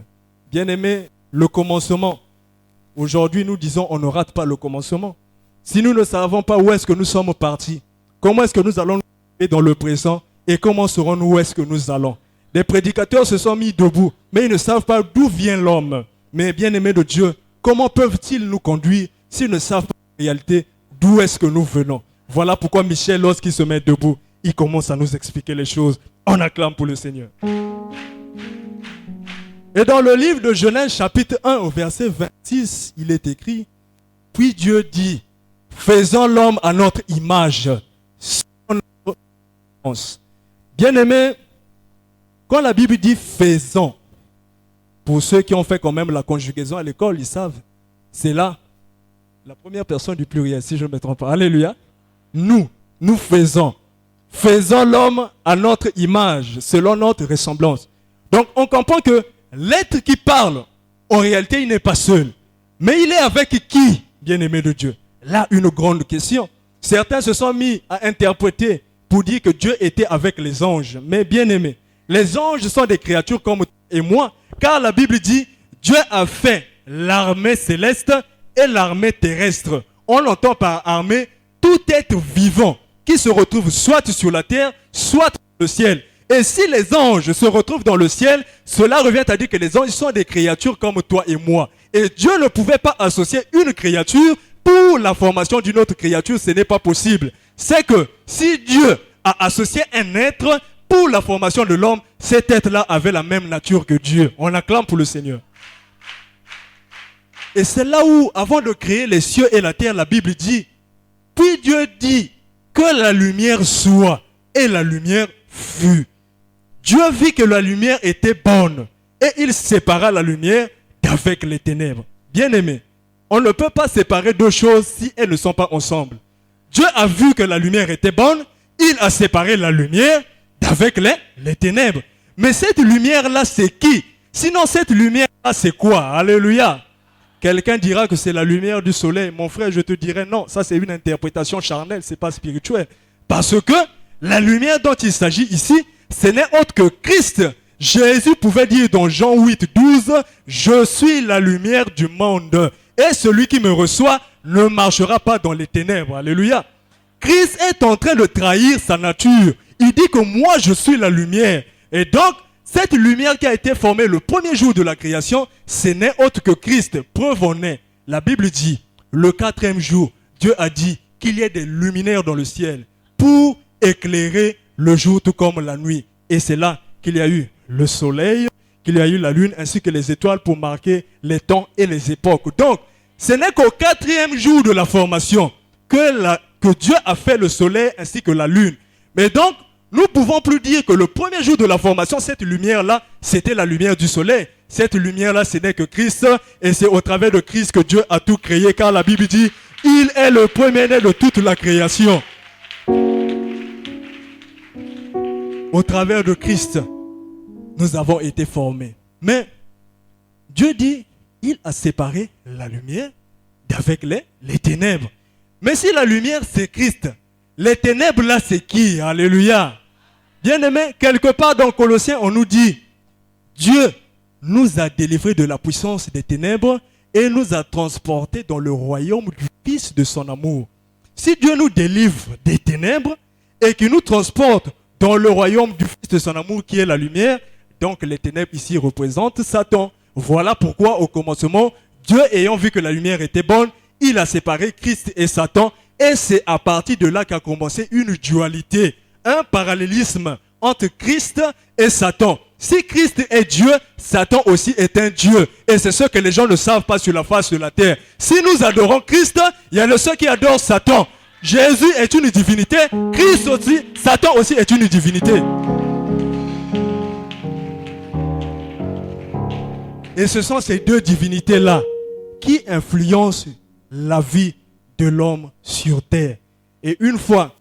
Bien-aimés, le commencement. Aujourd'hui, nous disons on ne rate pas le commencement. Si nous ne savons pas où est-ce que nous sommes partis, comment est-ce que nous allons nous trouver dans le présent et comment saurons-nous où est-ce que nous allons? Des prédicateurs se sont mis debout, mais ils ne savent pas d'où vient l'homme. Mais bien-aimés de Dieu, comment peuvent-ils nous conduire s'ils ne savent pas en réalité d'où est-ce que nous venons? Voilà pourquoi Michel, lorsqu'il se met debout, il commence à nous expliquer les choses. On acclame pour le Seigneur. Et dans le livre de Genèse, chapitre 1, au verset 26, il est écrit, « Puis Dieu dit, faisons l'homme à notre image, selon notre semblance. » Bien-aimés, quand la Bible dit « faisons », pour ceux qui ont fait quand même la conjugaison à l'école, ils savent, c'est là la première personne du pluriel, si je ne me trompe pas. Alléluia. Nous faisons. Faisons l'homme à notre image, selon notre ressemblance. Donc, on comprend que l'être qui parle, en réalité, il n'est pas seul. Mais il est avec qui, bien-aimé de Dieu? Là, une grande question. Certains se sont mis à interpréter pour dire que Dieu était avec les anges. Mais bien-aimé, les anges sont des créatures comme toi et moi. Car la Bible dit, Dieu a fait l'armée céleste et l'armée terrestre. On entend par armée tout être vivant qui se retrouve soit sur la terre, soit dans le ciel. Et si les anges se retrouvent dans le ciel, cela revient à dire que les anges sont des créatures comme toi et moi. Et Dieu ne pouvait pas associer une créature pour la formation d'une autre créature, ce n'est pas possible. C'est que si Dieu a associé un être pour la formation de l'homme, cet être-là avait la même nature que Dieu. On acclame pour le Seigneur. Et c'est là où, avant de créer les cieux et la terre, la Bible dit, puis Dieu dit que la lumière soit, et la lumière fut. Dieu vit que la lumière était bonne, et il sépara la lumière d'avec les ténèbres. Bien-aimés, on ne peut pas séparer deux choses si elles ne sont pas ensemble. Dieu a vu que la lumière était bonne, il a séparé la lumière d'avec les ténèbres. Mais cette lumière-là, c'est qui? Sinon, cette lumière-là, c'est quoi? Alléluia. Quelqu'un dira que c'est la lumière du soleil. Mon frère, je te dirais non, ça c'est une interprétation charnelle, ce n'est pas spirituel. Parce que la lumière dont il s'agit ici, ce n'est autre que Christ. Jésus pouvait dire dans Jean 8, 12, « Je suis la lumière du monde, et celui qui me reçoit ne marchera pas dans les ténèbres. » Alléluia. Christ est en train de trahir sa nature. Il dit que moi, je suis la lumière. Et donc, cette lumière qui a été formée le premier jour de la création, ce n'est autre que Christ. Preuve en est. La Bible dit, le 4e jour, Dieu a dit qu'il y ait des luminaires dans le ciel pour éclairer le jour tout comme la nuit. Et c'est là qu'il y a eu le soleil, qu'il y a eu la lune ainsi que les étoiles pour marquer les temps et les époques. Donc, ce n'est qu'au 4e jour de la formation que Dieu a fait le soleil ainsi que la lune. Mais donc, nous ne pouvons plus dire que le premier jour de la formation, cette lumière-là, c'était la lumière du soleil. Cette lumière-là, ce n'est que Christ. Et c'est au travers de Christ que Dieu a tout créé. Car la Bible dit, il est le premier-né de toute la création. Au travers de Christ, nous avons été formés. Mais Dieu dit, il a séparé la lumière d'avec les ténèbres. Mais si la lumière, c'est Christ, les ténèbres là, c'est qui? Alléluia. Bien-aimés, quelque part dans Colossiens, on nous dit, Dieu nous a délivrés de la puissance des ténèbres et nous a transportés dans le royaume du Fils de son amour. Si Dieu nous délivre des ténèbres et qu'il nous transporte dans le royaume du Fils de son amour qui est la lumière, donc les ténèbres ici représentent Satan. Voilà pourquoi au commencement, Dieu ayant vu que la lumière était bonne, il a séparé Christ et Satan. Et c'est à partir de là qu'a commencé une dualité, un parallélisme entre Christ et Satan. Si Christ est Dieu, Satan aussi est un Dieu. Et c'est ce que les gens ne savent pas sur la face de la terre. Si nous adorons Christ, il y a ceux qui adorent Satan. Jésus est une divinité, Christ aussi, Satan aussi est une divinité. Et ce sont ces deux divinités-là qui influencent la vie de l'homme sur terre. Et une fois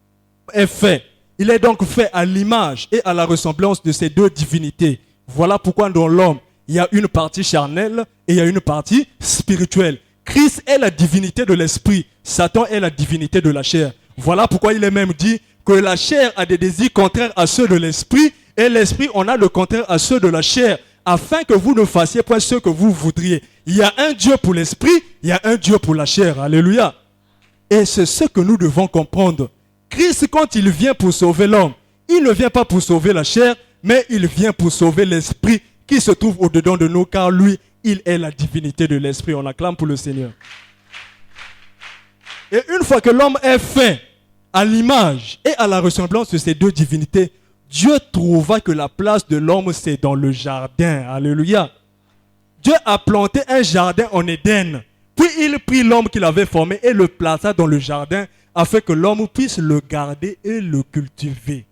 est fait, il est donc fait à l'image et à la ressemblance de ces deux divinités. Voilà pourquoi dans l'homme, il y a une partie charnelle et il y a une partie spirituelle. Christ est la divinité de l'esprit, Satan est la divinité de la chair. Voilà pourquoi il est même dit que la chair a des désirs contraires à ceux de l'esprit et l'esprit en a le contraire à ceux de la chair, afin que vous ne fassiez point ce que vous voudriez. Il y a un Dieu pour l'esprit, il y a un Dieu pour la chair. Alléluia. Et c'est ce que nous devons comprendre. Christ, quand il vient pour sauver l'homme, il ne vient pas pour sauver la chair, mais il vient pour sauver l'esprit qui se trouve au-dedans de nous, car lui, il est la divinité de l'esprit. On acclame pour le Seigneur. Et une fois que l'homme est fait à l'image et à la ressemblance de ces deux divinités, Dieu trouva que la place de l'homme, c'est dans le jardin. Alléluia. Dieu a planté un jardin en Éden. Puis il prit l'homme qu'il avait formé et le plaça dans le jardin afin que l'homme puisse le garder et le cultiver.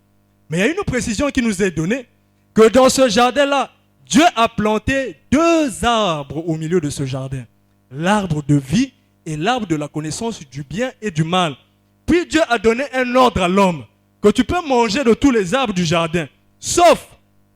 Mais il y a une précision qui nous est donnée, que dans ce jardin-là, Dieu a planté deux arbres au milieu de ce jardin. L'arbre de vie et l'arbre de la connaissance du bien et du mal. Puis Dieu a donné un ordre à l'homme, que tu peux manger de tous les arbres du jardin, sauf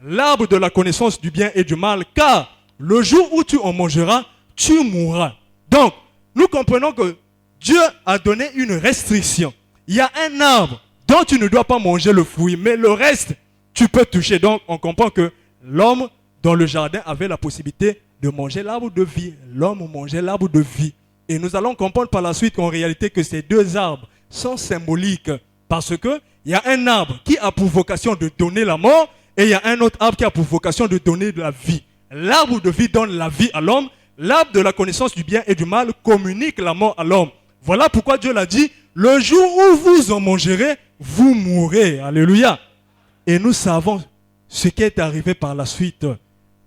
l'arbre de la connaissance du bien et du mal, car le jour où tu en mangeras, tu mourras. Donc, nous comprenons que Dieu a donné une restriction. Il y a un arbre dont tu ne dois pas manger le fruit, mais le reste, tu peux toucher. Donc, on comprend que l'homme dans le jardin avait la possibilité de manger l'arbre de vie. L'homme mangeait l'arbre de vie. Et nous allons comprendre par la suite qu'en réalité que ces deux arbres sont symboliques, parce que il y a un arbre qui a pour vocation de donner la mort et il y a un autre arbre qui a pour vocation de donner de la vie. L'arbre de vie donne la vie à l'homme. L'arbre de la connaissance du bien et du mal communique la mort à l'homme. Voilà pourquoi Dieu l'a dit, le jour où vous en mangerez, vous mourrez. Alléluia. Et nous savons ce qui est arrivé par la suite.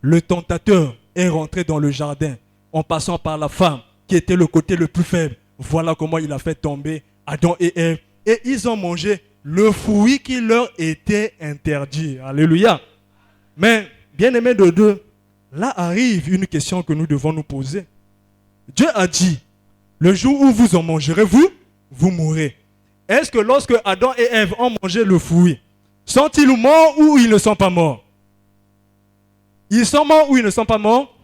Le tentateur est rentré dans le jardin en passant par la femme qui était le côté le plus faible. Voilà comment il a fait tomber Adam et Ève. Et ils ont mangé le fruit qui leur était interdit. Alléluia. Mais, bien-aimés de Dieu, là arrive une question que nous devons nous poser. Dieu a dit, le jour où vous en mangerez, vous mourrez. Est-ce que lorsque Adam et Ève ont mangé le fruit, sont-ils morts ou ils ne sont pas morts? Ils sont morts ou ils ne sont pas morts?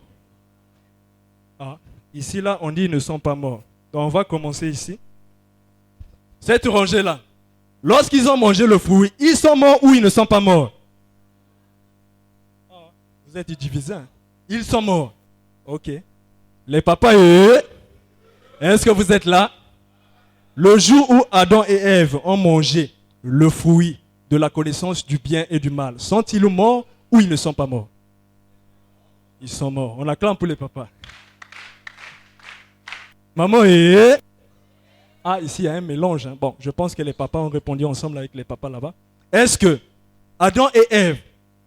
Ah, ici, là, on dit ils ne sont pas morts. Donc, on va commencer ici. Cette rangée-là, lorsqu'ils ont mangé le fruit, ils sont morts ou ils ne sont pas morts? Ah, vous êtes divisés. Hein? Ils sont morts. Ok. Les papas, est-ce que vous êtes là? Le jour où Adam et Ève ont mangé le fruit de la connaissance du bien et du mal, sont-ils morts ou ils ne sont pas morts? Ils sont morts. On acclame pour les papas. Maman Ah, ici il y a un mélange. Hein. Bon, je pense que les papas ont répondu ensemble avec les papas là-bas. Est-ce que Adam et Ève,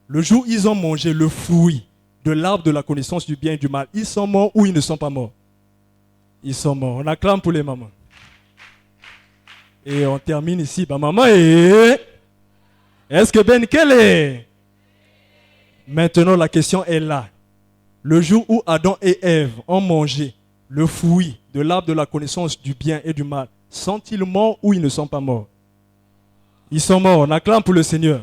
le jour où ils ont mangé le fruit de l'arbre de la connaissance du bien et du mal, ils sont morts ou ils ne sont pas morts? Ils sont morts. On acclame pour les mamans. Et on termine ici. Bah, maman est-ce que Ben Kelly? Maintenant, la question est là. Le jour où Adam et Ève ont mangé le fruit de l'arbre de la connaissance du bien et du mal, sont-ils morts ou ils ne sont pas morts? Ils sont morts. On acclame pour le Seigneur.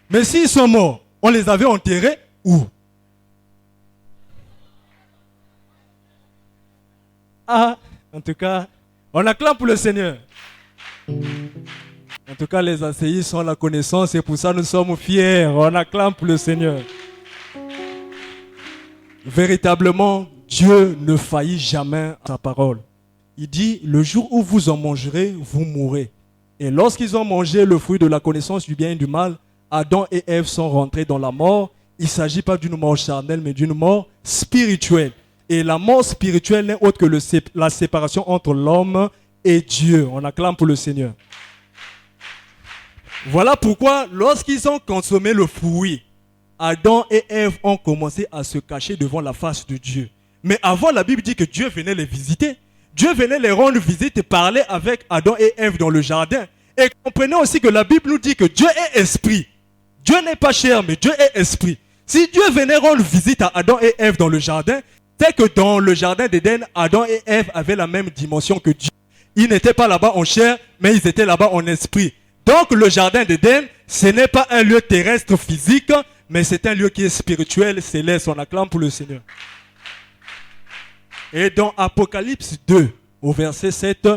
Mais s'ils sont morts, on les avait enterrés où? Ah, en tout cas, on acclame pour le Seigneur. En tout cas, les ACI sont la connaissance et pour ça nous sommes fiers. On acclame pour le Seigneur. Véritablement, Dieu ne faillit jamais à sa parole. Il dit, le jour où vous en mangerez, vous mourrez. Et lorsqu'ils ont mangé le fruit de la connaissance du bien et du mal, Adam et Ève sont rentrés dans la mort. Il ne s'agit pas d'une mort charnelle, mais d'une mort spirituelle. Et la mort spirituelle n'est autre que la séparation entre l'homme et Dieu. On acclame pour le Seigneur. Voilà pourquoi, lorsqu'ils ont consommé le fruit, Adam et Ève ont commencé à se cacher devant la face de Dieu. Mais avant, la Bible dit que Dieu venait les visiter. Dieu venait les rendre visite et parler avec Adam et Ève dans le jardin. Et comprenez aussi que la Bible nous dit que Dieu est esprit. Dieu n'est pas chair, mais Dieu est esprit. Si Dieu venait rendre visite à Adam et Ève dans le jardin, c'est que dans le jardin d'Éden, Adam et Ève avaient la même dimension que Dieu. Ils n'étaient pas là-bas en chair, mais ils étaient là-bas en esprit. Donc le jardin d'Éden, ce n'est pas un lieu terrestre physique, mais c'est un lieu qui est spirituel, céleste. On acclame pour le Seigneur. Et dans Apocalypse 2, au verset 7,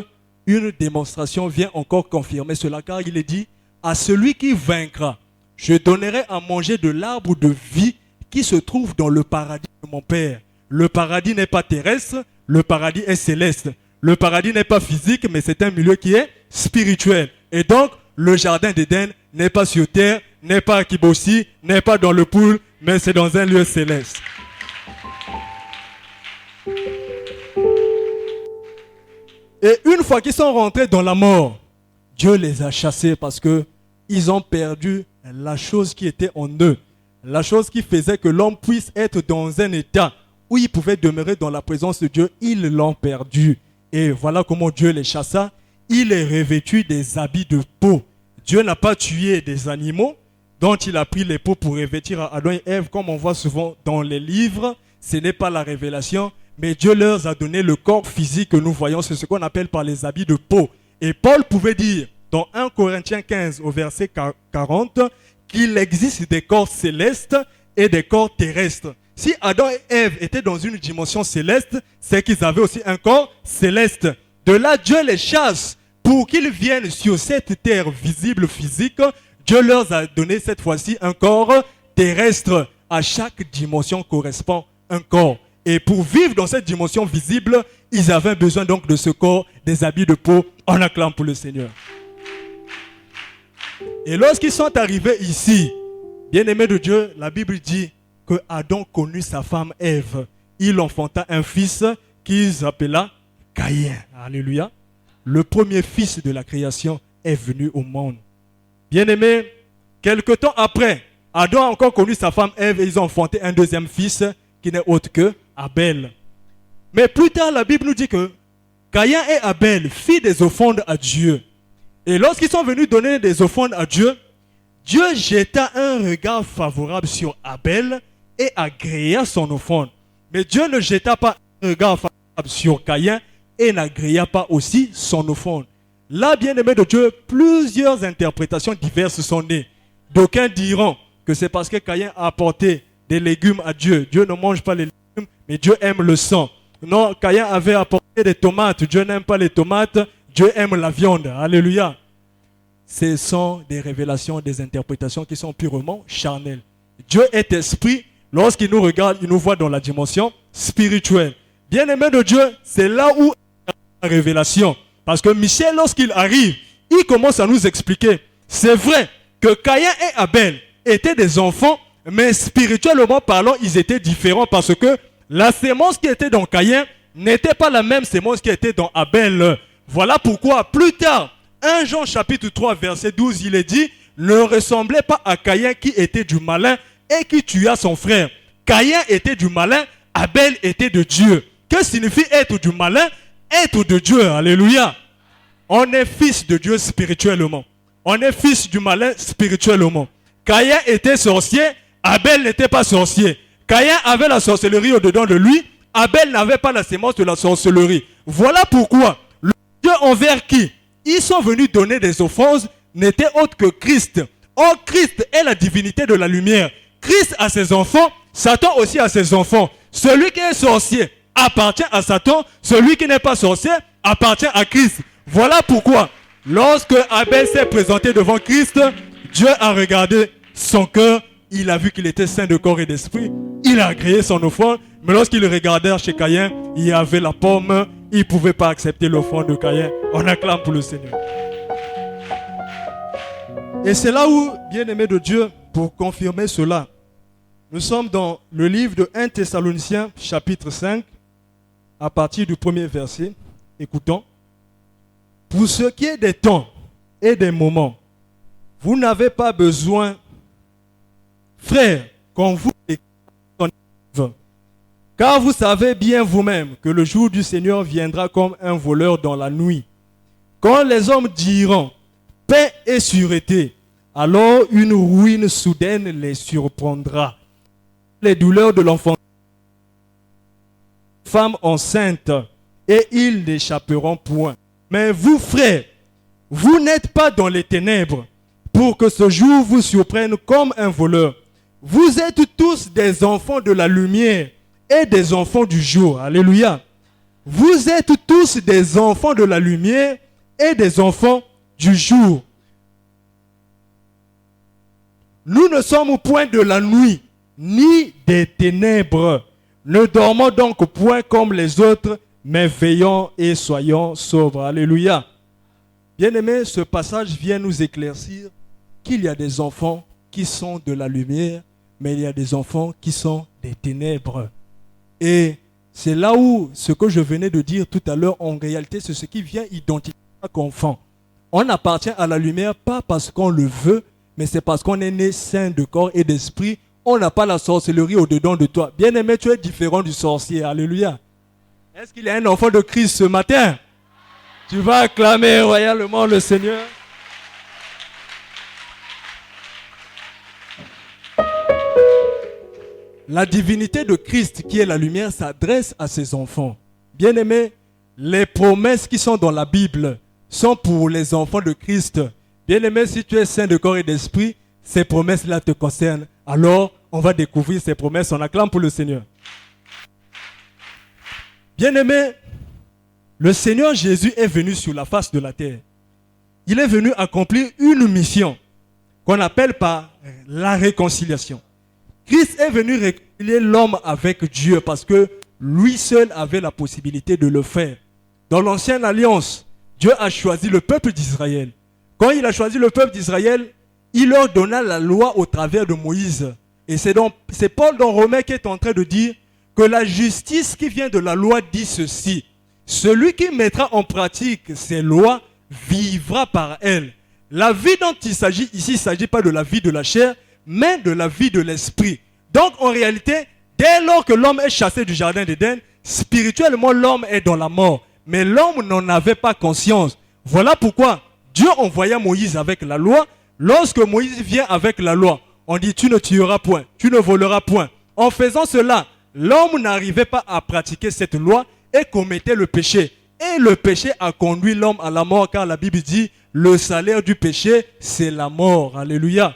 une démonstration vient encore confirmer cela, car il est dit, à celui qui vaincra, je donnerai à manger de l'arbre de vie qui se trouve dans le paradis de mon Père. Le paradis n'est pas terrestre, le paradis est céleste. Le paradis n'est pas physique, mais c'est un milieu qui est spirituel. Et donc, le jardin d'Éden n'est pas sur terre, n'est pas à Kibossi, n'est pas dans le pool, mais c'est dans un lieu céleste. Et une fois qu'ils sont rentrés dans la mort, Dieu les a chassés parce qu'ils ont perdu la chose qui était en eux. La chose qui faisait que l'homme puisse être dans un état où il pouvait demeurer dans la présence de Dieu, ils l'ont perdu. Et voilà comment Dieu les chassa. Il est revêtu des habits de peau. Dieu n'a pas tué des animaux dont il a pris les peaux pour revêtir à Adam et Ève, comme on voit souvent dans les livres. Ce n'est pas la révélation, mais Dieu leur a donné le corps physique que nous voyons. C'est ce qu'on appelle par les habits de peau. Et Paul pouvait dire dans 1 Corinthiens 15 au verset 40 qu'il existe des corps célestes et des corps terrestres. Si Adam et Ève étaient dans une dimension céleste, c'est qu'ils avaient aussi un corps céleste. De là, Dieu les chasse pour qu'ils viennent sur cette terre visible physique. Dieu leur a donné cette fois-ci un corps terrestre. À chaque dimension correspond un corps. Et pour vivre dans cette dimension visible, ils avaient besoin donc de ce corps, des habits de peau. On acclame pour le Seigneur. Et lorsqu'ils sont arrivés ici, bien-aimés de Dieu, la Bible dit que Adam connut sa femme Ève. Il enfanta un fils qu'ils appela Caïn. Alléluia. Le premier fils de la création est venu au monde. Bien-aimés, quelque temps après, Adam a encore connu sa femme Ève et ils ont enfanté un deuxième fils qui n'est autre que Abel. Mais plus tard, la Bible nous dit que Caïn et Abel firent des offrandes à Dieu. Et lorsqu'ils sont venus donner des offrandes à Dieu, Dieu jeta un regard favorable sur Abel et agréa son offrande. Mais Dieu ne jeta pas un regard favorable sur Caïn et n'agréa pas aussi son offrande. Là, bien-aimé de Dieu, plusieurs interprétations diverses sont nées. D'aucuns diront que c'est parce que Caïn a apporté des légumes à Dieu. Dieu ne mange pas les légumes, mais Dieu aime le sang. Non, Caïn avait apporté des tomates. Dieu n'aime pas les tomates, Dieu aime la viande. Alléluia. Ce sont des révélations, des interprétations qui sont purement charnelles. Dieu est esprit. Lorsqu'il nous regarde, il nous voit dans la dimension spirituelle. Bien-aimé de Dieu, c'est là où la révélation. Parce que Michel, lorsqu'il arrive, il commence à nous expliquer. C'est vrai que Caïn et Abel étaient des enfants, mais spirituellement parlant, ils étaient différents parce que la sémence qui était dans Caïn n'était pas la même sémence qui était dans Abel. Voilà pourquoi, plus tard, 1 Jean chapitre 3, verset 12, il est dit, ne ressemblait pas à Caïn qui était du malin et qui tua son frère. Caïn était du malin, Abel était de Dieu. Que signifie être du malin? Être de Dieu, alléluia. On est fils de Dieu spirituellement. On est fils du malin spirituellement. Caïn était sorcier, Abel n'était pas sorcier. Caïn avait la sorcellerie au-dedans de lui, Abel n'avait pas la sémence de la sorcellerie. Voilà pourquoi le Dieu envers qui ils sont venus donner des offrandes n'était autre que Christ. Or, Christ est la divinité de la lumière. Christ a ses enfants, Satan aussi a ses enfants. Celui qui est sorcier appartient à Satan, celui qui n'est pas sorcier appartient à Christ. Voilà pourquoi, lorsque Abel s'est présenté devant Christ, Dieu a regardé son cœur, il a vu qu'il était saint de corps et d'esprit, il a agréé son offrande, mais lorsqu'il regardait chez Caïn, il y avait la pomme, il ne pouvait pas accepter l'offrande de Caïn. On acclame pour le Seigneur. Et c'est là où, bien-aimé de Dieu, pour confirmer cela, nous sommes dans le livre de 1 Thessaloniciens, chapitre 5, à partir du premier verset. Écoutons. Pour ce qui est des temps et des moments, vous n'avez pas besoin, frères, qu'on vous écrive son livre, car vous savez bien vous-même que le jour du Seigneur viendra comme un voleur dans la nuit. Quand les hommes diront paix et sûreté, alors une ruine soudaine les surprendra. Les douleurs de l'enfant, femme enceinte, et ils n'échapperont point. Mais vous, frères, vous n'êtes pas dans les ténèbres pour que ce jour vous surprenne comme un voleur. Vous êtes tous des enfants de la lumière et des enfants du jour. Alléluia. Vous êtes tous des enfants de la lumière et des enfants du jour. Nous ne sommes point de la nuit, ni des ténèbres. Ne dormons donc point comme les autres, mais veillons et soyons sobres. Alléluia. Bien-aimés, ce passage vient nous éclaircir qu'il y a des enfants qui sont de la lumière, mais il y a des enfants qui sont des ténèbres. Et c'est là où ce que je venais de dire tout à l'heure, en réalité, c'est ce qui vient identifier chaque enfant. On appartient à la lumière pas parce qu'on le veut, mais c'est parce qu'on est né saint de corps et d'esprit. On n'a pas la sorcellerie au-dedans de toi. Bien-aimé, tu es différent du sorcier. Alléluia. Est-ce qu'il y a un enfant de Christ ce matin? Tu vas acclamer royalement le Seigneur. La divinité de Christ, qui est la lumière, s'adresse à ses enfants. Bien-aimés, les promesses qui sont dans la Bible sont pour les enfants de Christ. Bien-aimé, si tu es saint de corps et d'esprit, ces promesses-là te concernent. Alors, on va découvrir ces promesses. On acclame pour le Seigneur. Bien-aimé, le Seigneur Jésus est venu sur la face de la terre. Il est venu accomplir une mission qu'on appelle par la réconciliation. Christ est venu réconcilier l'homme avec Dieu parce que lui seul avait la possibilité de le faire. Dans l'ancienne alliance, Dieu a choisi le peuple d'Israël. Quand il a choisi le peuple d'Israël, il leur donna la loi au travers de Moïse. Et c'est Paul dans Romains qui est en train de dire que la justice qui vient de la loi dit ceci. Celui qui mettra en pratique ces lois vivra par elles. La vie dont il s'agit ici, il ne s'agit pas de la vie de la chair, mais de la vie de l'esprit. Donc en réalité, dès lors que l'homme est chassé du jardin d'Éden, spirituellement l'homme est dans la mort. Mais l'homme n'en avait pas conscience. Voilà pourquoi Dieu envoya Moïse avec la loi. Lorsque Moïse vient avec la loi, on dit tu ne tueras point, tu ne voleras point. En faisant cela, l'homme n'arrivait pas à pratiquer cette loi et commettait le péché. Et le péché a conduit l'homme à la mort, car la Bible dit le salaire du péché, c'est la mort. Alléluia.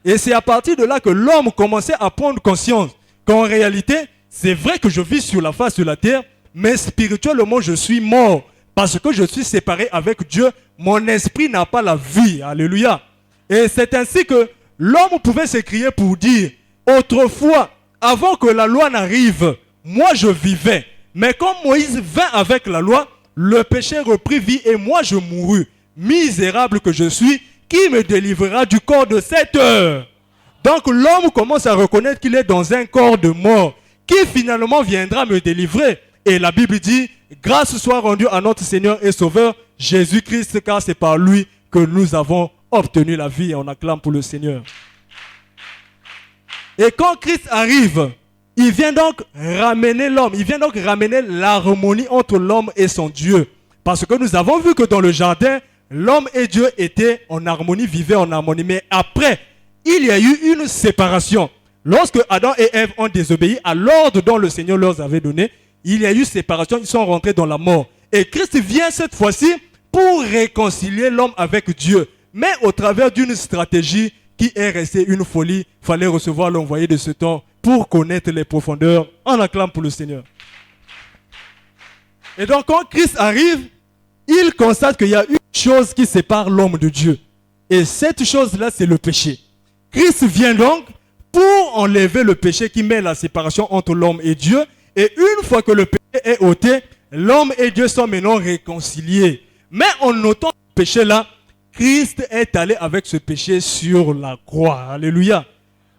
Et c'est à partir de là que l'homme commençait à prendre conscience qu'en réalité, c'est vrai que je vis sur la face de la terre, mais spirituellement, je suis mort. Parce que je suis séparé avec Dieu, mon esprit n'a pas la vie. Alléluia. Et c'est ainsi que l'homme pouvait s'écrier pour dire, autrefois, avant que la loi n'arrive, moi je vivais. Mais quand Moïse vint avec la loi, le péché reprit vie et moi je mourus. Misérable que je suis, qui me délivrera du corps de cette heure? Donc l'homme commence à reconnaître qu'il est dans un corps de mort. Qui finalement viendra me délivrer? Et la Bible dit, grâce soit rendue à notre Seigneur et Sauveur, Jésus-Christ, car c'est par lui que nous avons obtenu la vie et on acclame pour le Seigneur. Et quand Christ arrive, il vient donc ramener l'homme, il vient donc ramener l'harmonie entre l'homme et son Dieu. Parce que nous avons vu que dans le jardin, l'homme et Dieu étaient en harmonie, vivaient en harmonie. Mais après, il y a eu une séparation. Lorsque Adam et Ève ont désobéi à l'ordre dont le Seigneur leur avait donné, il y a eu séparation, ils sont rentrés dans la mort. Et Christ vient cette fois-ci pour réconcilier l'homme avec Dieu. Mais au travers d'une stratégie qui est restée une folie, il fallait recevoir l'envoyé de ce temps pour connaître les profondeurs. On acclame pour le Seigneur. Et donc quand Christ arrive, il constate qu'il y a une chose qui sépare l'homme de Dieu. Et cette chose-là, c'est le péché. Christ vient donc pour enlever le péché qui met la séparation entre l'homme et Dieu. Et une fois que le péché est ôté, l'homme et Dieu sont maintenant réconciliés. Mais en ôtant ce péché-là, Christ est allé avec ce péché sur la croix. Alléluia.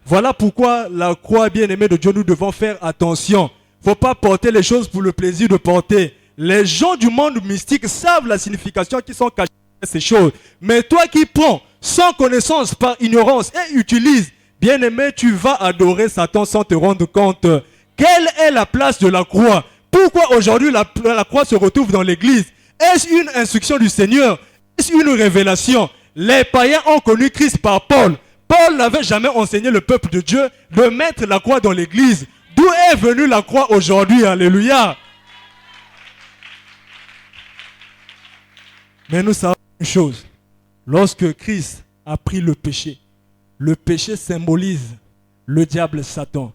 Voilà pourquoi la croix, bien-aimée de Dieu, nous devons faire attention. Il ne faut pas porter les choses pour le plaisir de porter. Les gens du monde mystique savent la signification qui sont cachées dans ces choses. Mais toi qui prends sans connaissance, par ignorance et utilises, bien-aimé, tu vas adorer Satan sans te rendre compte. Quelle est la place de la croix? Pourquoi aujourd'hui la croix se retrouve dans l'église? Est-ce une instruction du Seigneur? Est-ce une révélation? Les païens ont connu Christ par Paul. Paul n'avait jamais enseigné le peuple de Dieu de mettre la croix dans l'église. D'où est venue la croix aujourd'hui? Alléluia. Mais nous savons une chose. Lorsque Christ a pris le péché symbolise le diable Satan.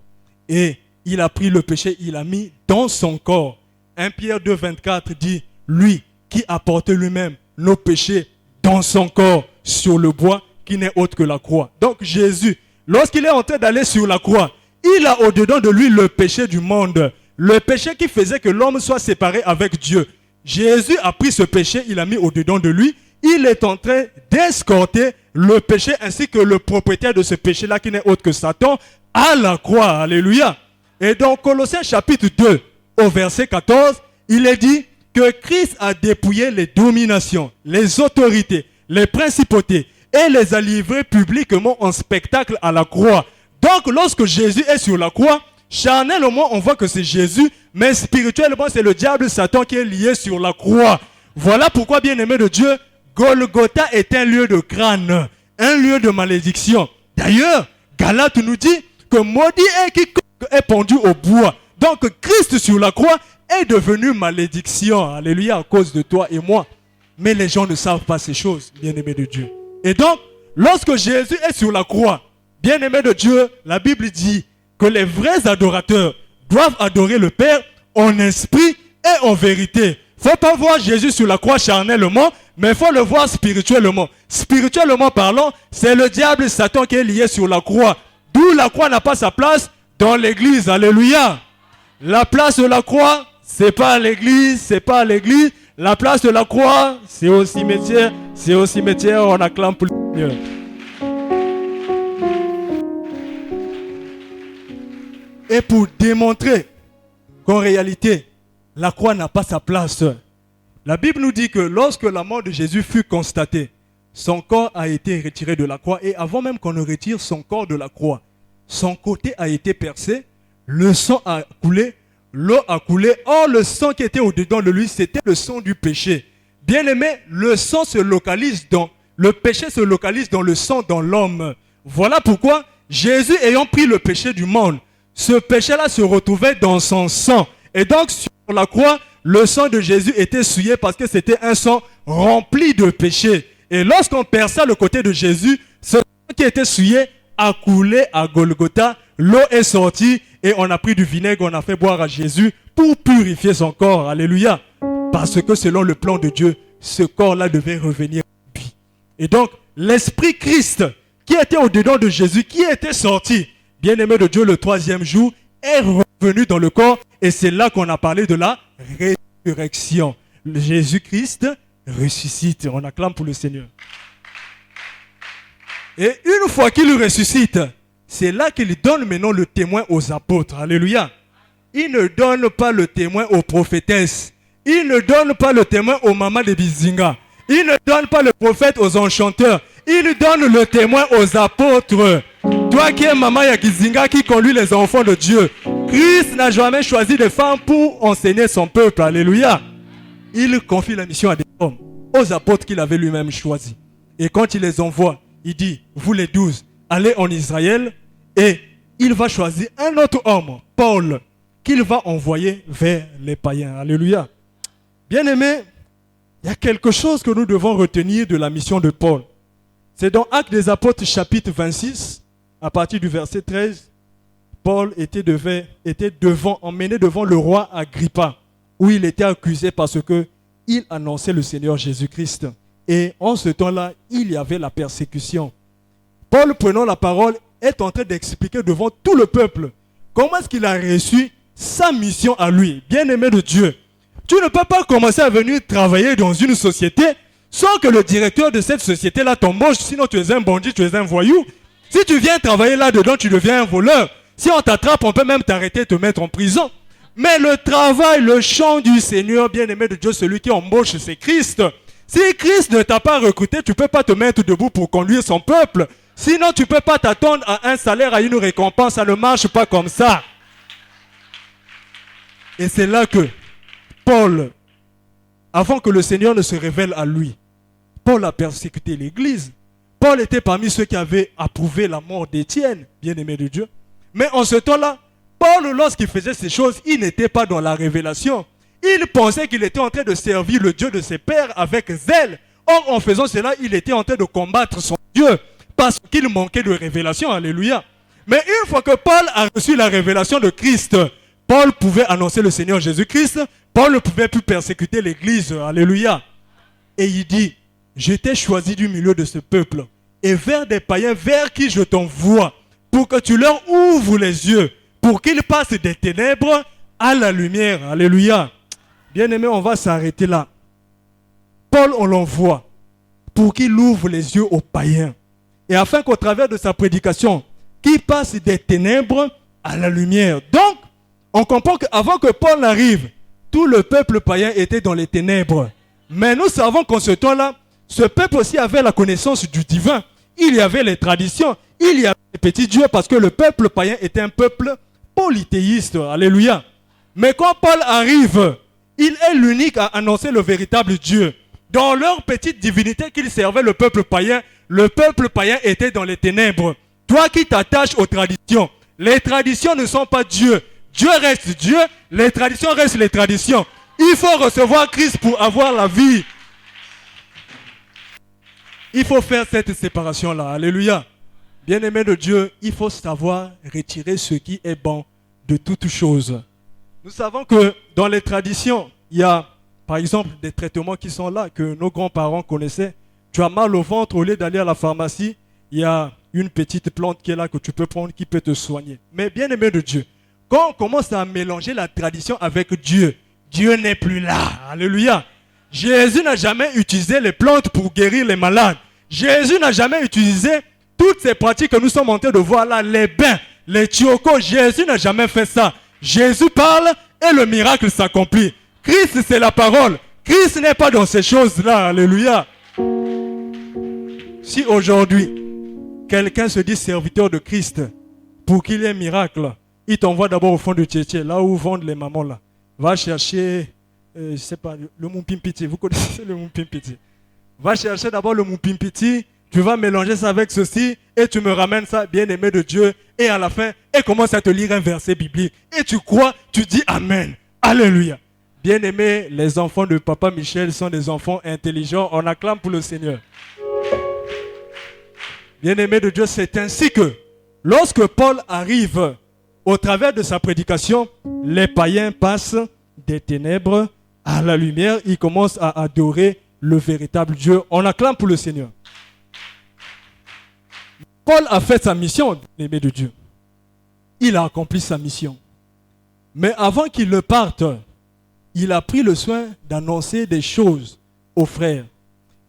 Et il a pris le péché, il l'a mis dans son corps. 1 Pierre 2, 24 dit, lui qui a porté lui-même nos péchés dans son corps sur le bois qui n'est autre que la croix. Donc Jésus, lorsqu'il est en train d'aller sur la croix, il a au-dedans de lui le péché du monde. Le péché qui faisait que l'homme soit séparé avec Dieu. Jésus a pris ce péché, il l'a mis au-dedans de lui. Il est en train d'escorter le péché ainsi que le propriétaire de ce péché-là qui n'est autre que Satan à la croix. Alléluia. Et dans Colossiens chapitre 2 au verset 14, il est dit que Christ a dépouillé les dominations, les autorités, les principautés et les a livrés publiquement en spectacle à la croix. Donc lorsque Jésus est sur la croix, charnellement on voit que c'est Jésus, mais spirituellement c'est le diable Satan qui est lié sur la croix. Voilà pourquoi, bien-aimé de Dieu, Golgotha est un lieu de crâne, un lieu de malédiction. D'ailleurs, Galates nous dit que maudit est quiconque est pendu au bois. Donc Christ sur la croix est devenu malédiction. Alléluia, à cause de toi et moi. Mais les gens ne savent pas ces choses, bien-aimés de Dieu. Et donc, lorsque Jésus est sur la croix, bien-aimé de Dieu, la Bible dit que les vrais adorateurs doivent adorer le Père en esprit et en vérité. Il ne faut pas voir Jésus sur la croix charnellement, mais il faut le voir spirituellement. Spirituellement parlant, c'est le diable Satan qui est lié sur la croix. D'où la croix n'a pas sa place dans l'église. Alléluia. La place de la croix, c'est pas à l'église, c'est pas à l'église. La place de la croix, c'est au cimetière. C'est au cimetière, on acclame pour le Seigneur. Et pour démontrer qu'en réalité, la croix n'a pas sa place, la Bible nous dit que lorsque la mort de Jésus fut constatée, son corps a été retiré de la croix. Et avant même qu'on ne retire son corps de la croix, son côté a été percé, le sang a coulé, l'eau a coulé. Or, le sang qui était au-dedans de lui, c'était le sang du péché. Bien aimé, le sang se localise dans, le péché se localise dans le sang, dans l'homme. Voilà pourquoi Jésus ayant pris le péché du monde, ce péché-là se retrouvait dans son sang. Et donc, sur la croix, le sang de Jésus était souillé parce que c'était un sang rempli de péché. Et lorsqu'on perça le côté de Jésus, ce sang qui était souillé a coulé à Golgotha. L'eau est sortie et on a pris du vinaigre, on a fait boire à Jésus pour purifier son corps. Alléluia. Parce que selon le plan de Dieu, ce corps-là devait revenir à lui. Et donc, l'Esprit Christ qui était au-dedans de Jésus, qui était sorti, bien-aimé de Dieu, le troisième jour, est revenu dans le corps. Et c'est là qu'on a parlé de la résurrection. Jésus-Christ ressuscite. On acclame pour le Seigneur. Et une fois qu'il ressuscite, c'est là qu'il donne maintenant le témoin aux apôtres. Alléluia. Il ne donne pas le témoin aux prophétesses. Il ne donne pas le témoin aux mamans de Bizinga. Il ne donne pas le prophète aux enchanteurs. Il donne le témoin aux apôtres. Toi qui es maman Yakizinga qui conduit les enfants de Dieu. Christ n'a jamais choisi des femmes pour enseigner son peuple. Alléluia. Il confie la mission à des hommes, aux apôtres qu'il avait lui-même choisis. Et quand il les envoie, il dit, vous les 12, allez en Israël. Et il va choisir un autre homme, Paul, qu'il va envoyer vers les païens. Alléluia. Bien-aimés, il y a quelque chose que nous devons retenir de la mission de Paul. C'est dans Actes des Apôtres chapitre 26, à partir du verset 13, Paul était emmené devant le roi Agrippa, où il était accusé parce qu'il annonçait le Seigneur Jésus-Christ. Et en ce temps-là, il y avait la persécution. Paul, prenant la parole, est en train d'expliquer devant tout le peuple comment est-ce qu'il a reçu sa mission à lui. Bien-aimé de Dieu, tu ne peux pas commencer à venir travailler dans une société sans que le directeur de cette société-là t'embauche, sinon tu es un bandit, tu es un voyou. Si tu viens travailler là-dedans, tu deviens un voleur. Si on t'attrape, on peut même t'arrêter et te mettre en prison. Mais le travail, le champ du Seigneur, bien-aimé de Dieu, celui qui embauche, c'est Christ. Si Christ ne t'a pas recruté, tu ne peux pas te mettre debout pour conduire son peuple. Sinon, tu ne peux pas t'attendre à un salaire, à une récompense. Ça ne marche pas comme ça. Et c'est là que Paul, avant que le Seigneur ne se révèle à lui, Paul a persécuté l'Église. Paul était parmi ceux qui avaient approuvé la mort d'Étienne, bien-aimé de Dieu. Mais en ce temps-là, Paul, lorsqu'il faisait ces choses, il n'était pas dans la révélation. Il pensait qu'il était en train de servir le Dieu de ses pères avec zèle. Or, en faisant cela, il était en train de combattre son Dieu parce qu'il manquait de révélation. Alléluia. Mais une fois que Paul a reçu la révélation de Christ, Paul pouvait annoncer le Seigneur Jésus-Christ. Paul ne pouvait plus persécuter l'Église. Alléluia. Et il dit, je t'ai choisi du milieu de ce peuple et vers des païens vers qui je t'envoie pour que tu leur ouvres les yeux, pour qu'ils passent des ténèbres à la lumière. Alléluia. Bien-aimé, on va s'arrêter là. Paul, on l'envoie pour qu'il ouvre les yeux aux païens. Et afin qu'au travers de sa prédication, qu'il passe des ténèbres à la lumière. Donc, on comprend qu'avant que Paul arrive, tout le peuple païen était dans les ténèbres. Mais nous savons qu'en ce temps-là, ce peuple aussi avait la connaissance du divin. Il y avait les traditions, il y avait les petits dieux parce que le peuple païen était un peuple polythéiste. Alléluia. Mais quand Paul arrive, il est l'unique à annoncer le véritable Dieu. Dans leur petite divinité qu'ils servaient, le peuple païen était dans les ténèbres. Toi qui t'attaches aux traditions, les traditions ne sont pas Dieu. Dieu reste Dieu, les traditions restent les traditions. Il faut recevoir Christ pour avoir la vie. Il faut faire cette séparation-là. Alléluia. Bien-aimé de Dieu, il faut savoir retirer ce qui est bon de toutes choses. Nous savons que dans les traditions, il y a par exemple des traitements qui sont là, que nos grands-parents connaissaient. Tu as mal au ventre, au lieu d'aller à la pharmacie, il y a une petite plante qui est là que tu peux prendre, qui peut te soigner. Mais bien-aimé de Dieu, quand on commence à mélanger la tradition avec Dieu, Dieu n'est plus là. Alléluia. Jésus n'a jamais utilisé les plantes pour guérir les malades. Jésus n'a jamais utilisé toutes ces pratiques que nous sommes en train de voir là, les bains, les tiokos. Jésus n'a jamais fait ça. Jésus parle et le miracle s'accomplit. Christ, c'est la parole. Christ n'est pas dans ces choses-là. Alléluia. Si aujourd'hui, quelqu'un se dit serviteur de Christ, pour qu'il y ait un miracle, il t'envoie d'abord au fond de Tchétché, là où vendent les mamans là. Va chercher, je sais pas, le moupimpiti. Vous connaissez le moupimpiti? Va chercher d'abord le moupimpiti, tu vas mélanger ça avec ceci, et tu me ramènes ça, bien-aimé de Dieu, et à la fin, et commence à te lire un verset biblique. Et tu crois, tu dis Amen. Alléluia. Bien-aimés, les enfants de Papa Michel sont des enfants intelligents. On acclame pour le Seigneur. Bien-aimés de Dieu, c'est ainsi que, lorsque Paul arrive au travers de sa prédication, les païens passent des ténèbres à la lumière. Ils commencent à adorer le véritable Dieu. On acclame pour le Seigneur. Paul a fait sa mission, bien-aimé de Dieu. Il a accompli sa mission. Mais avant qu'il ne parte, il a pris le soin d'annoncer des choses aux frères.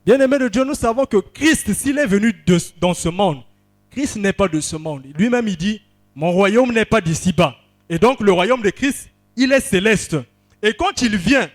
Bien-aimés de Dieu, nous savons que Christ, s'il est venu dans ce monde, Christ n'est pas de ce monde. Lui-même, il dit, mon royaume n'est pas d'ici-bas. Et donc, le royaume de Christ, il est céleste. Et quand il vient,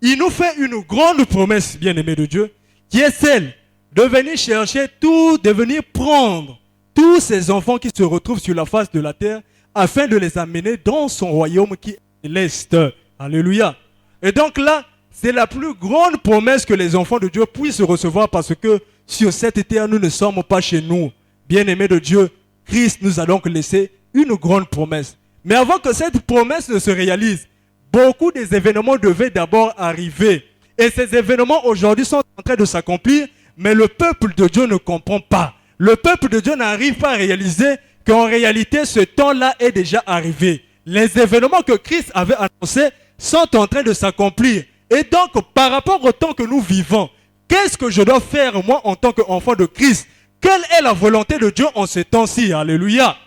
il nous fait une grande promesse, bien-aimés de Dieu, qui est celle de venir chercher tout, de venir prendre tous ces enfants qui se retrouvent sur la face de la terre, afin de les amener dans son royaume qui est céleste. Alléluia. Et donc là, c'est la plus grande promesse que les enfants de Dieu puissent recevoir, parce que sur cette terre, nous ne sommes pas chez nous. Bien-aimés de Dieu, Christ nous a donc laissé une grande promesse. Mais avant que cette promesse ne se réalise, beaucoup des événements devaient d'abord arriver. Et ces événements aujourd'hui sont en train de s'accomplir, mais le peuple de Dieu ne comprend pas. Le peuple de Dieu n'arrive pas à réaliser qu'en réalité, ce temps-là est déjà arrivé. Les événements que Christ avait annoncés sont en train de s'accomplir. Et donc, par rapport au temps que nous vivons, qu'est-ce que je dois faire, moi, en tant qu'enfant de Christ? Quelle est la volonté de Dieu en ce temps-ci? Alléluia.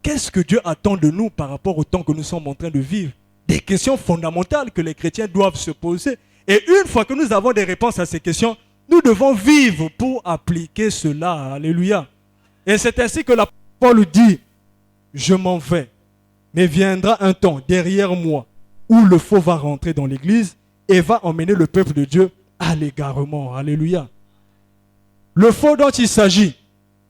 Qu'est-ce que Dieu attend de nous par rapport au temps que nous sommes en train de vivre? Des questions fondamentales que les chrétiens doivent se poser. Et une fois que nous avons des réponses à ces questions, nous devons vivre pour appliquer cela. Alléluia. Et c'est ainsi que l'apôtre Paul dit, je m'en vais, mais viendra un temps derrière moi où le faux va rentrer dans l'église et va emmener le peuple de Dieu à l'égarement. Alléluia. Le faux dont il s'agit,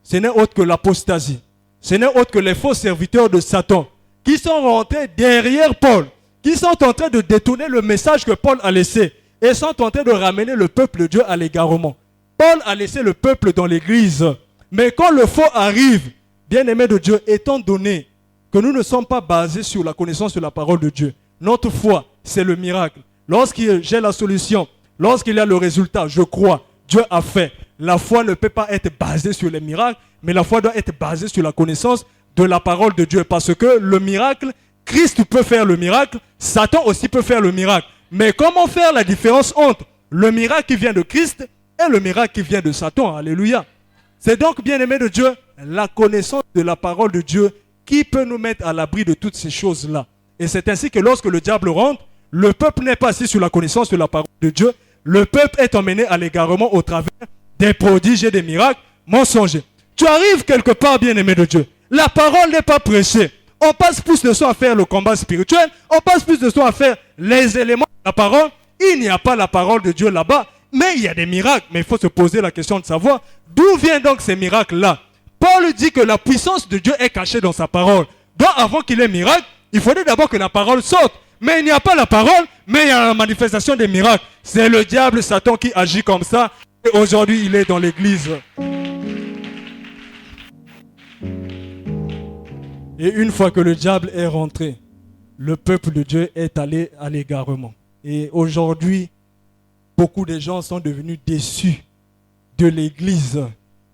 ce n'est autre que l'apostasie. Ce n'est autre que les faux serviteurs de Satan qui sont rentrés derrière Paul, qui sont en train de détourner le message que Paul a laissé et sont en train de ramener le peuple de Dieu à l'égarement. Paul a laissé le peuple dans l'église. Mais quand le faux arrive, bien-aimés de Dieu, étant donné que nous ne sommes pas basés sur la connaissance de la parole de Dieu, notre foi, c'est le miracle. Lorsque j'ai la solution, lorsqu'il y a le résultat, je crois, Dieu a fait. La foi ne peut pas être basée sur les miracles, mais la foi doit être basée sur la connaissance de la parole de Dieu. Parce que le miracle, Christ peut faire le miracle, Satan aussi peut faire le miracle. Mais comment faire la différence entre le miracle qui vient de Christ et le miracle qui vient de Satan? Alléluia. C'est donc, bien-aimé de Dieu, la connaissance de la parole de Dieu qui peut nous mettre à l'abri de toutes ces choses-là. Et c'est ainsi que lorsque le diable rentre, le peuple n'est pas assis sur la connaissance de la parole de Dieu. Le peuple est emmené à l'égarement au travers des prodiges et des miracles mensongers. Tu arrives quelque part, bien-aimé de Dieu. La parole n'est pas prêchée. On passe plus de temps à faire le combat spirituel. On passe plus de temps à faire les éléments de la parole. Il n'y a pas la parole de Dieu là-bas. Mais il y a des miracles. Mais il faut se poser la question de savoir d'où viennent donc ces miracles-là. Paul dit que la puissance de Dieu est cachée dans sa parole. Donc avant qu'il y ait miracle, il faudrait d'abord que la parole sorte. Mais il n'y a pas la parole, mais il y a la manifestation des miracles. C'est le diable, Satan, qui agit comme ça. Et aujourd'hui, il est dans l'église. Et une fois que le diable est rentré, le peuple de Dieu est allé à l'égarement. Et aujourd'hui, beaucoup de gens sont devenus déçus de l'église.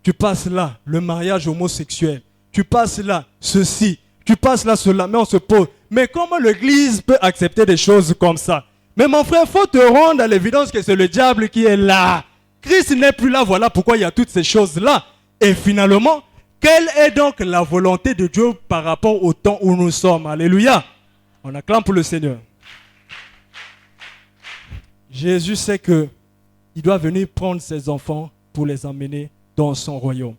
Tu passes là, le mariage homosexuel. Tu passes là, ceci. Tu passes là, cela. Mais on se pose, mais comment l'église peut accepter des choses comme ça? Mais mon frère, il faut te rendre à l'évidence que c'est le diable qui est là. Christ n'est plus là, voilà pourquoi il y a toutes ces choses-là. Et finalement, quelle est donc la volonté de Dieu par rapport au temps où nous sommes? Alléluia. On acclame pour le Seigneur. Jésus sait qu'il doit venir prendre ses enfants pour les emmener dans son royaume.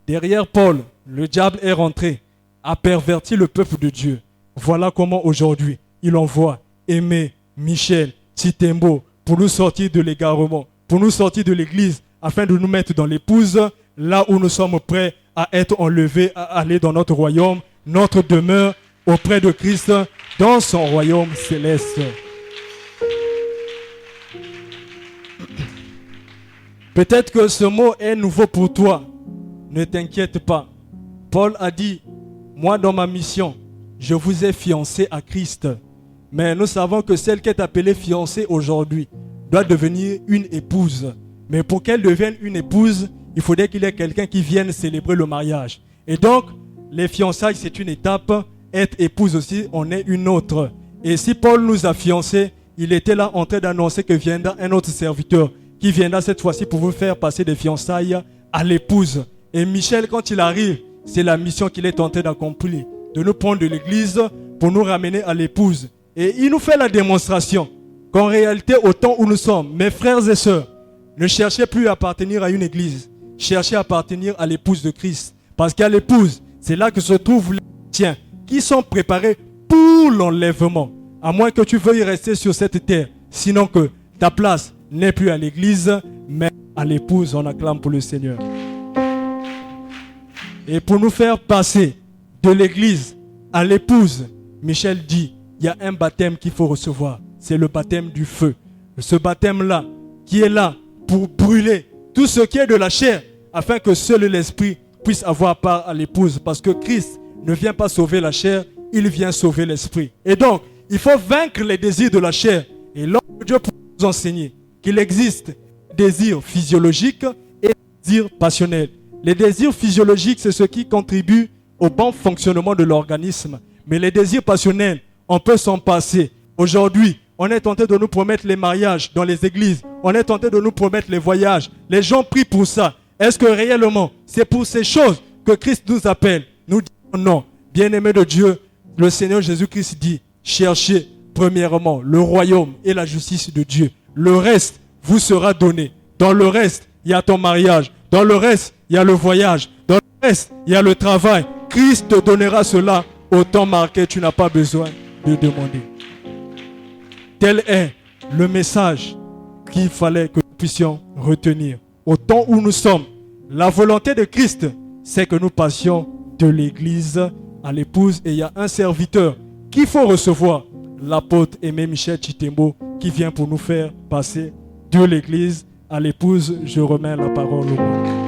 Derrière Paul, le diable est rentré, a perverti le peuple de Dieu. Voilà comment aujourd'hui, il envoie Aimé, Michel, Titembo pour nous sortir de l'égarement, pour nous sortir de l'église, afin de nous mettre dans l'épouse, là où nous sommes prêts à être enlevés, à aller dans notre royaume, notre demeure auprès de Christ, dans son royaume céleste. Peut-être que ce mot est nouveau pour toi. Ne t'inquiète pas. Paul a dit, moi dans ma mission, je vous ai fiancé à Christ. Mais nous savons que celle qui est appelée fiancée aujourd'hui doit devenir une épouse. Mais pour qu'elle devienne une épouse, il faudrait qu'il y ait quelqu'un qui vienne célébrer le mariage. Et donc, les fiançailles, c'est une étape. Être épouse aussi, on est une autre. Et si Paul nous a fiancés, il était là en train d'annoncer que viendra un autre serviteur qui viendra cette fois-ci pour vous faire passer des fiançailles à l'épouse. Et Michel, quand il arrive, c'est la mission qu'il est en train d'accomplir, de nous prendre de l'église pour nous ramener à l'épouse. Et il nous fait la démonstration qu'en réalité, au temps où nous sommes, mes frères et sœurs, ne cherchez plus à appartenir à une église, cherchez à appartenir à l'épouse de Christ. Parce qu'à l'épouse, c'est là que se trouvent les chrétiens qui sont préparés pour l'enlèvement. À moins que tu veuilles rester sur cette terre, sinon que ta place n'est plus à l'église, mais à l'épouse. On acclame pour le Seigneur. Et pour nous faire passer de l'église à l'épouse, Michel dit, il y a un baptême qu'il faut recevoir. C'est le baptême du feu. Ce baptême-là, qui est là pour brûler tout ce qui est de la chair, afin que seul l'esprit puisse avoir part à l'épouse. Parce que Christ ne vient pas sauver la chair, il vient sauver l'esprit. Et donc, il faut vaincre les désirs de la chair. Et l'homme de Dieu pour nous enseigner qu'il existe des désirs physiologiques et des désirs passionnels. Les désirs physiologiques, c'est ce qui contribue au bon fonctionnement de l'organisme. Mais les désirs passionnels, on peut s'en passer. Aujourd'hui, on est tenté de nous promettre les mariages dans les églises. On est tenté de nous promettre les voyages. Les gens prient pour ça. Est-ce que réellement, c'est pour ces choses que Christ nous appelle? Nous disons non. Bien-aimés de Dieu, le Seigneur Jésus-Christ dit, cherchez premièrement le royaume et la justice de Dieu. Le reste vous sera donné. Dans le reste, il y a ton mariage. Dans le reste, il y a le voyage. Dans le reste, il y a le travail. Christ te donnera cela au temps marqué. Tu n'as pas besoin de demander. Tel est le message qu'il fallait que nous puissions retenir. Au temps où nous sommes, la volonté de Christ, c'est que nous passions de l'église à l'épouse. Et il y a un serviteur qu'il faut recevoir, l'apôtre Aimé Michel Chitembo, qui vient pour nous faire passer de l'église à l'épouse. Je remets la parole au roi.